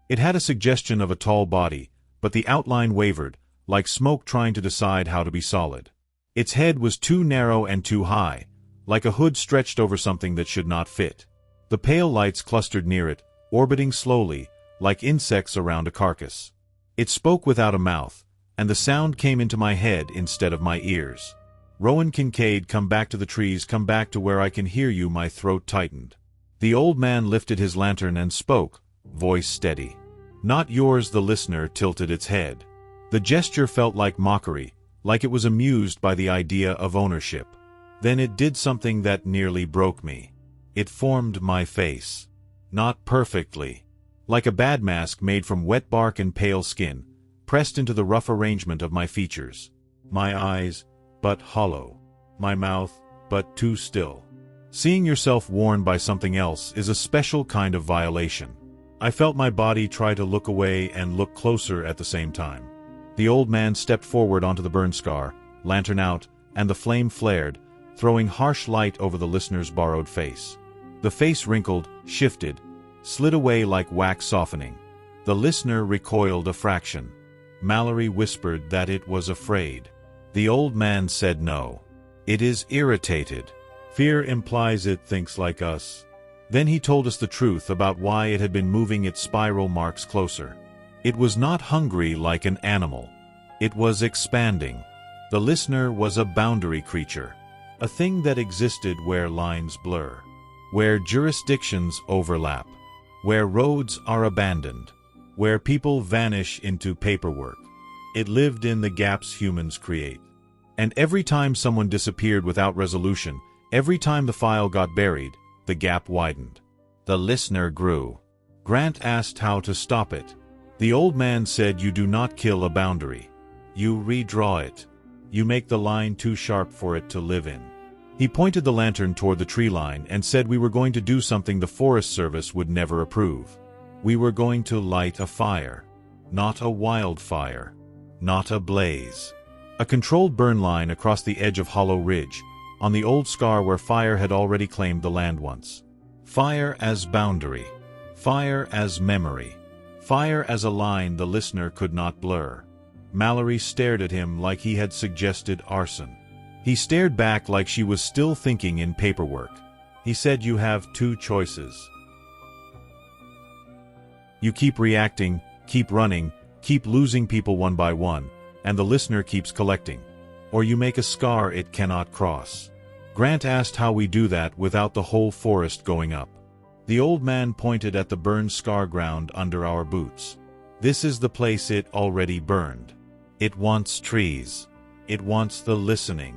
It had a suggestion of a tall body, but the outline wavered, like smoke trying to decide how to be solid. Its head was too narrow and too high, like a hood stretched over something that should not fit. The pale lights clustered near it, orbiting slowly, like insects around a carcass. It spoke without a mouth, and the sound came into my head instead of my ears. Rowan Kincaid, come back to the trees, come back to where I can hear you. My throat tightened. The old man lifted his lantern and spoke, voice steady. Not yours. The listener tilted its head. The gesture felt like mockery, like it was amused by the idea of ownership. Then it did something that nearly broke me. It formed my face. Not perfectly. Like a bad mask made from wet bark and pale skin, pressed into the rough arrangement of my features. My eyes, but hollow. My mouth, but too still. Seeing yourself worn by something else is a special kind of violation. I felt my body try to look away and look closer at the same time. The old man stepped forward onto the burn scar, lantern out, and the flame flared, throwing harsh light over the listener's borrowed face. The face wrinkled, shifted, slid away like wax softening. The listener recoiled a fraction. Mallory whispered that it was afraid. The old man said no. It is irritated. Fear implies it thinks like us. Then he told us the truth about why it had been moving its spiral marks closer. It was not hungry like an animal. It was expanding. The listener was a boundary creature, a thing that existed where lines blur, where jurisdictions overlap, where roads are abandoned, where people vanish into paperwork. It lived in the gaps humans create. And every time someone disappeared without resolution, every time the file got buried, the gap widened. The listener grew. Grant asked how to stop it. The old man said, "You do not kill a boundary. You redraw it. You make the line too sharp for it to live in." He pointed the lantern toward the tree line and said we were going to do something the Forest Service would never approve. We were going to light a fire. Not a wildfire. Not a blaze. A controlled burn line across the edge of Hollow Ridge, on the old scar where fire had already claimed the land once. Fire as boundary. Fire as memory. Fire as a line the listener could not blur. Mallory stared at him like he had suggested arson. He stared back like she was still thinking in paperwork. He said, "You have two choices. You keep reacting, keep running, keep losing people one by one, and the listener keeps collecting. Or you make a scar it cannot cross." Grant asked how we do that without the whole forest going up. The old man pointed at the burned scar ground under our boots. "This is the place it already burned. It wants trees. It wants the listening.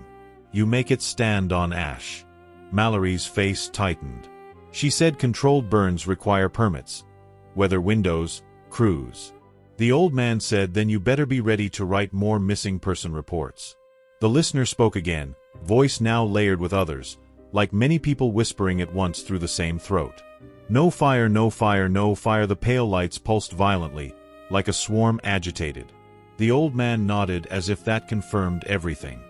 You make it stand on ash." Mallory's face tightened. She said controlled burns require permits. Whether windows, crews. The old man said, "Then you better be ready to write more missing person reports." The listener spoke again, voice now layered with others, like many people whispering at once through the same throat. "No fire, no fire, no fire." The pale lights pulsed violently, like a swarm agitated. The old man nodded as if that confirmed everything.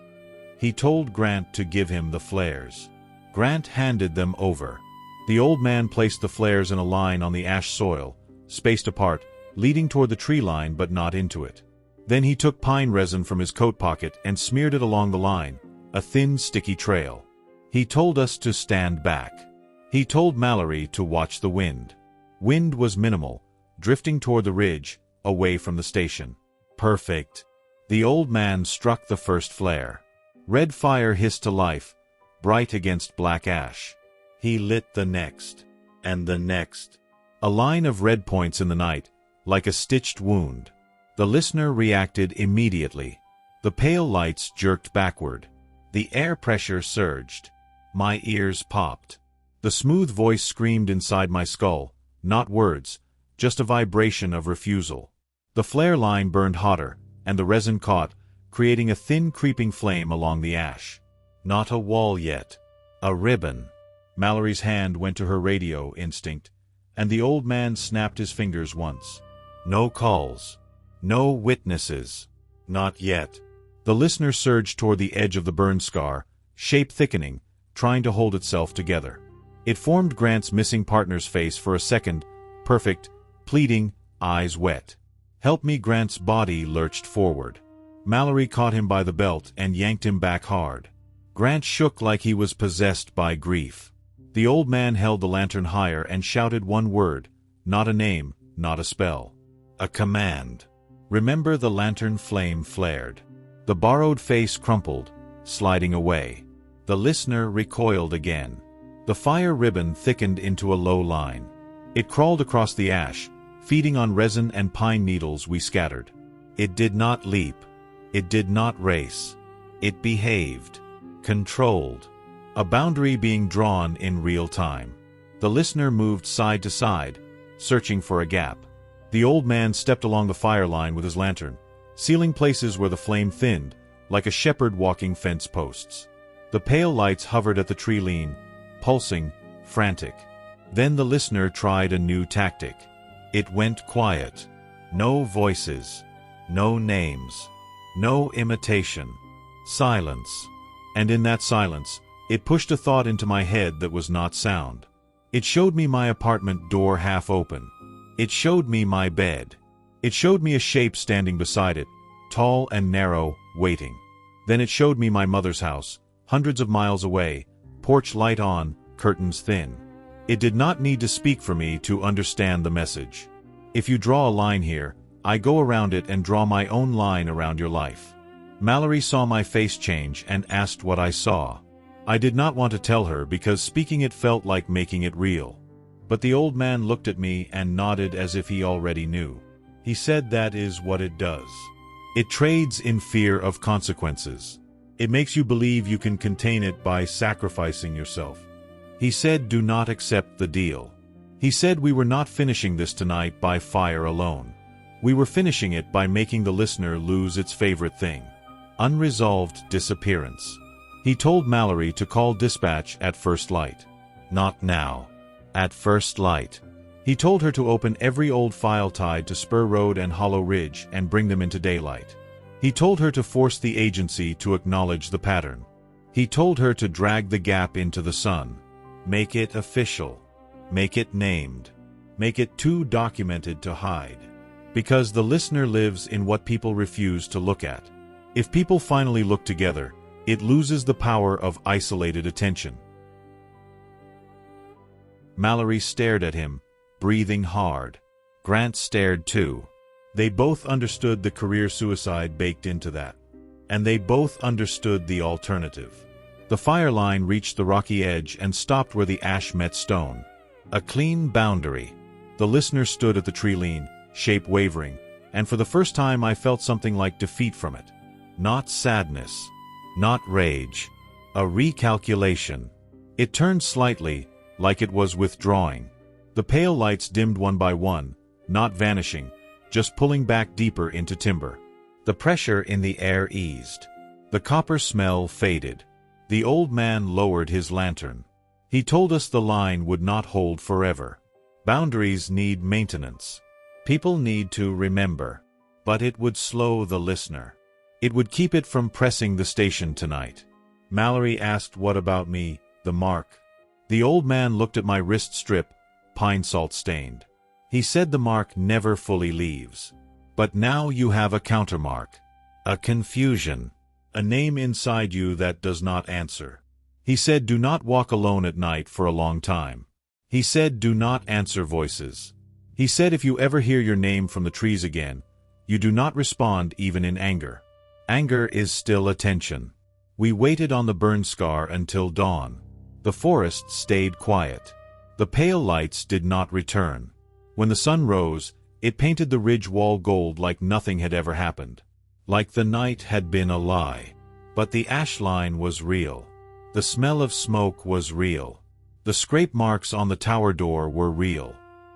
He told Grant to give him the flares. Grant handed them over. The old man placed the flares in a line on the ash soil, spaced apart, leading toward the tree line but not into it. Then he took pine resin from his coat pocket and smeared it along the line, a thin, sticky trail. He told us to stand back. He told Mallory to watch the wind. Wind was minimal, drifting toward the ridge, away from the station. Perfect. The old man struck the first flare. Red fire hissed to life, bright against black ash. He lit the next, and the next. A line of red points in the night, like a stitched wound. The listener reacted immediately. The pale lights jerked backward. The air pressure surged. My ears popped. The smooth voice screamed inside my skull, not words, just a vibration of refusal. The flare line burned hotter, and the resin caught, creating a thin creeping flame along the ash. Not a wall yet. A ribbon. Mallory's hand went to her radio instinct, and the old man snapped his fingers once. No calls. No witnesses. Not yet. The listener surged toward the edge of the burn scar, shape thickening, trying to hold itself together. It formed Grant's missing partner's face for a second, perfect, pleading, eyes wet. "Help me." Grant's body lurched forward. Mallory caught him by the belt and yanked him back hard. Grant shook like he was possessed by grief. The old man held the lantern higher and shouted one word, not a name, not a spell. A command. Remember. The lantern flame flared. The borrowed face crumpled, sliding away. The listener recoiled again. The fire ribbon thickened into a low line. It crawled across the ash, feeding on resin and pine needles we scattered. It did not leap. It did not race. It behaved. Controlled. A boundary being drawn in real time. The listener moved side to side, searching for a gap. The old man stepped along the fire line with his lantern, sealing places where the flame thinned, like a shepherd walking fence posts. The pale lights hovered at the tree lean, pulsing, frantic. Then the listener tried a new tactic. It went quiet. No voices. No names. No imitation. Silence. And in that silence, it pushed a thought into my head that was not sound. It showed me my apartment door half open. It showed me my bed. It showed me a shape standing beside it, tall and narrow, waiting. Then it showed me my mother's house, hundreds of miles away, porch light on, curtains thin. It did not need to speak for me to understand the message. If you draw a line here, I go around it and draw my own line around your life. Mallory saw my face change and asked what I saw. I did not want to tell her because speaking it felt like making it real. But the old man looked at me and nodded as if he already knew. He said that is what it does. It trades in fear of consequences. It makes you believe you can contain it by sacrificing yourself. He said do not accept the deal. He said we were not finishing this tonight by fire alone. We were finishing it by making the listener lose its favorite thing. Unresolved disappearance. He told Mallory to call dispatch at first light. Not now. At first light. He told her to open every old file tied to Spur Road and Hollow Ridge and bring them into daylight. He told her to force the agency to acknowledge the pattern. He told her to drag the gap into the sun. Make it official. Make it named. Make it too documented to hide. Because the listener lives in what people refuse to look at. If people finally look together, it loses the power of isolated attention. Mallory stared at him, breathing hard. Grant stared too. They both understood the career suicide baked into that. And they both understood the alternative. The fire line reached the rocky edge and stopped where the ash met stone. A clean boundary. The listener stood at the tree lean, shape wavering, and for the first time I felt something like defeat from it. Not sadness. Not rage. A recalculation. It turned slightly, like it was withdrawing. The pale lights dimmed one by one, not vanishing, just pulling back deeper into timber. The pressure in the air eased. The copper smell faded. The old man lowered his lantern. He told us the line would not hold forever. Boundaries need maintenance. People need to remember. But it would slow the listener. It would keep it from pressing the station tonight. Mallory asked what about me, the mark. The old man looked at my wrist strip, pine salt stained. He said the mark never fully leaves. But now you have a countermark. A confusion. A name inside you that does not answer. He said do not walk alone at night for a long time. He said do not answer voices. He said if you ever hear your name from the trees again, you do not respond even in anger. Anger is still attention. We waited on the burn scar until dawn. The forest stayed quiet. The pale lights did not return. When the sun rose, it painted the ridge wall gold like nothing had ever happened. Like the night had been a lie. But the ash line was real. The smell of smoke was real. The scrape marks on the tower door were real.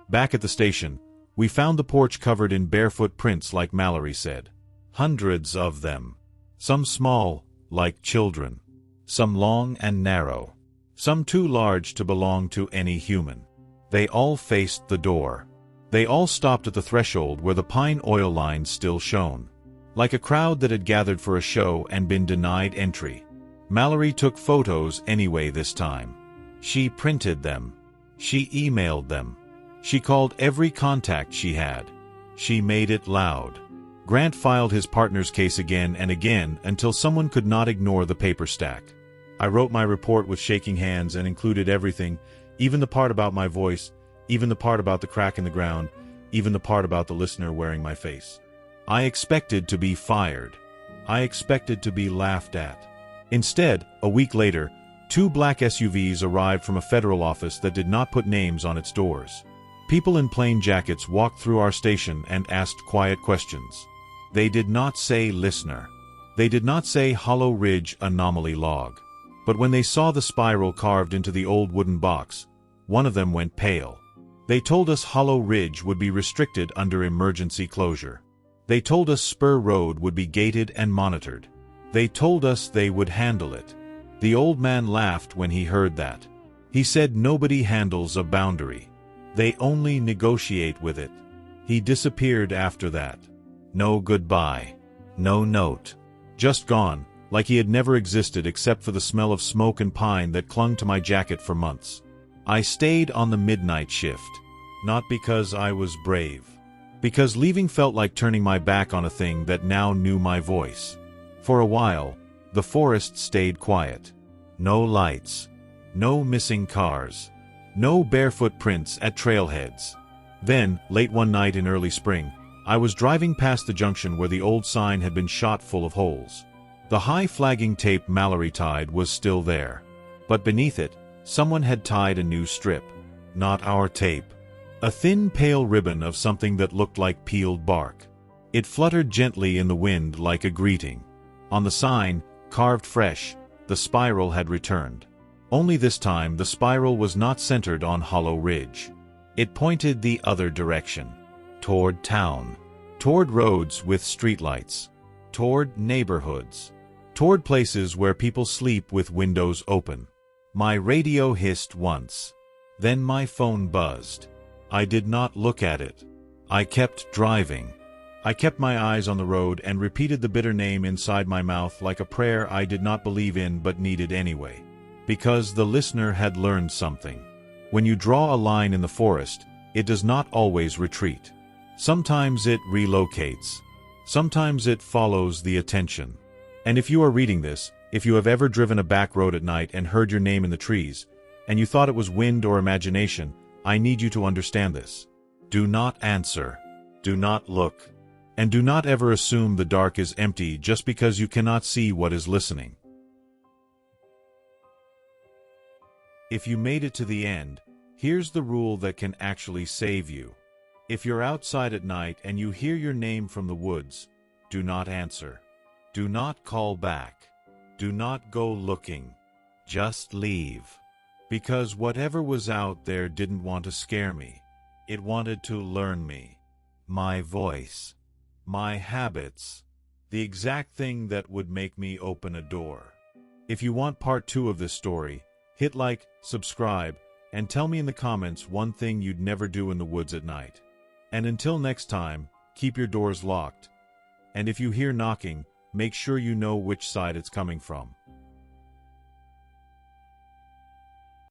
Back at the station, we found the porch covered in barefoot prints like Mallory said. Hundreds of them. Some small, like children. Some long and narrow. Some too large to belong to any human. They all faced the door. They all stopped at the threshold where the pine oil line still shone. Like a crowd that had gathered for a show and been denied entry. Mallory took photos anyway this time. She printed them. She emailed them. She called every contact she had. She made it loud. Grant filed his partner's case again and again until someone could not ignore the paper stack. I wrote my report with shaking hands and included everything, even the part about my voice, even the part about the crack in the ground, even the part about the listener wearing my face. I expected to be fired. I expected to be laughed at. Instead, a week later, 2 black SUVs arrived from a federal office that did not put names on its doors. People in plain jackets walked through our station and asked quiet questions. They did not say listener. They did not say Hollow Ridge anomaly log. But when they saw the spiral carved into the old wooden box, one of them went pale. They told us Hollow Ridge would be restricted under emergency closure. They told us Spur Road would be gated and monitored. They told us they would handle it. The old man laughed when he heard that. He said nobody handles a boundary. They only negotiate with it. He disappeared after that. No goodbye. No note. Just gone, like he had never existed except for the smell of smoke and pine that clung to my jacket for months. I stayed on the midnight shift. Not because I was brave. Because leaving felt like turning my back on a thing that now knew my voice. For a while, the forest stayed quiet. No lights. No missing cars. No barefoot prints at trailheads. Then, late one night in early spring, I was driving past the junction where the old sign had been shot full of holes. The high flagging tape Mallory tied was still there. But beneath it, someone had tied a new strip. Not our tape. A thin pale ribbon of something that looked like peeled bark. It fluttered gently in the wind like a greeting. On the sign, carved fresh, the spiral had returned. Only this time the spiral was not centered on Hollow Ridge. It pointed the other direction. Toward town. Toward roads with streetlights. Toward neighborhoods. Toward places where people sleep with windows open. My radio hissed once. Then my phone buzzed. I did not look at it. I kept driving. I kept my eyes on the road and repeated the bitter name inside my mouth like a prayer I did not believe in but needed anyway. Because the listener had learned something. When you draw a line in the forest, it does not always retreat. Sometimes it relocates. Sometimes it follows the attention. And if you are reading this, if you have ever driven a back road at night and heard your name in the trees, and you thought it was wind or imagination, I need you to understand this. Do not answer. Do not look. And do not ever assume the dark is empty just because you cannot see what is listening. If you made it to the end, here's the rule that can actually save you. If you're outside at night and you hear your name from the woods, do not answer. Do not call back. Do not go looking. Just leave. Because whatever was out there didn't want to scare me. It wanted to learn me. My voice. My habits. The exact thing that would make me open a door. If you want part 2 of this story, hit like, subscribe, and tell me in the comments one thing you'd never do in the woods at night. And until next time, keep your doors locked. And if you hear knocking, make sure you know which side it's coming from.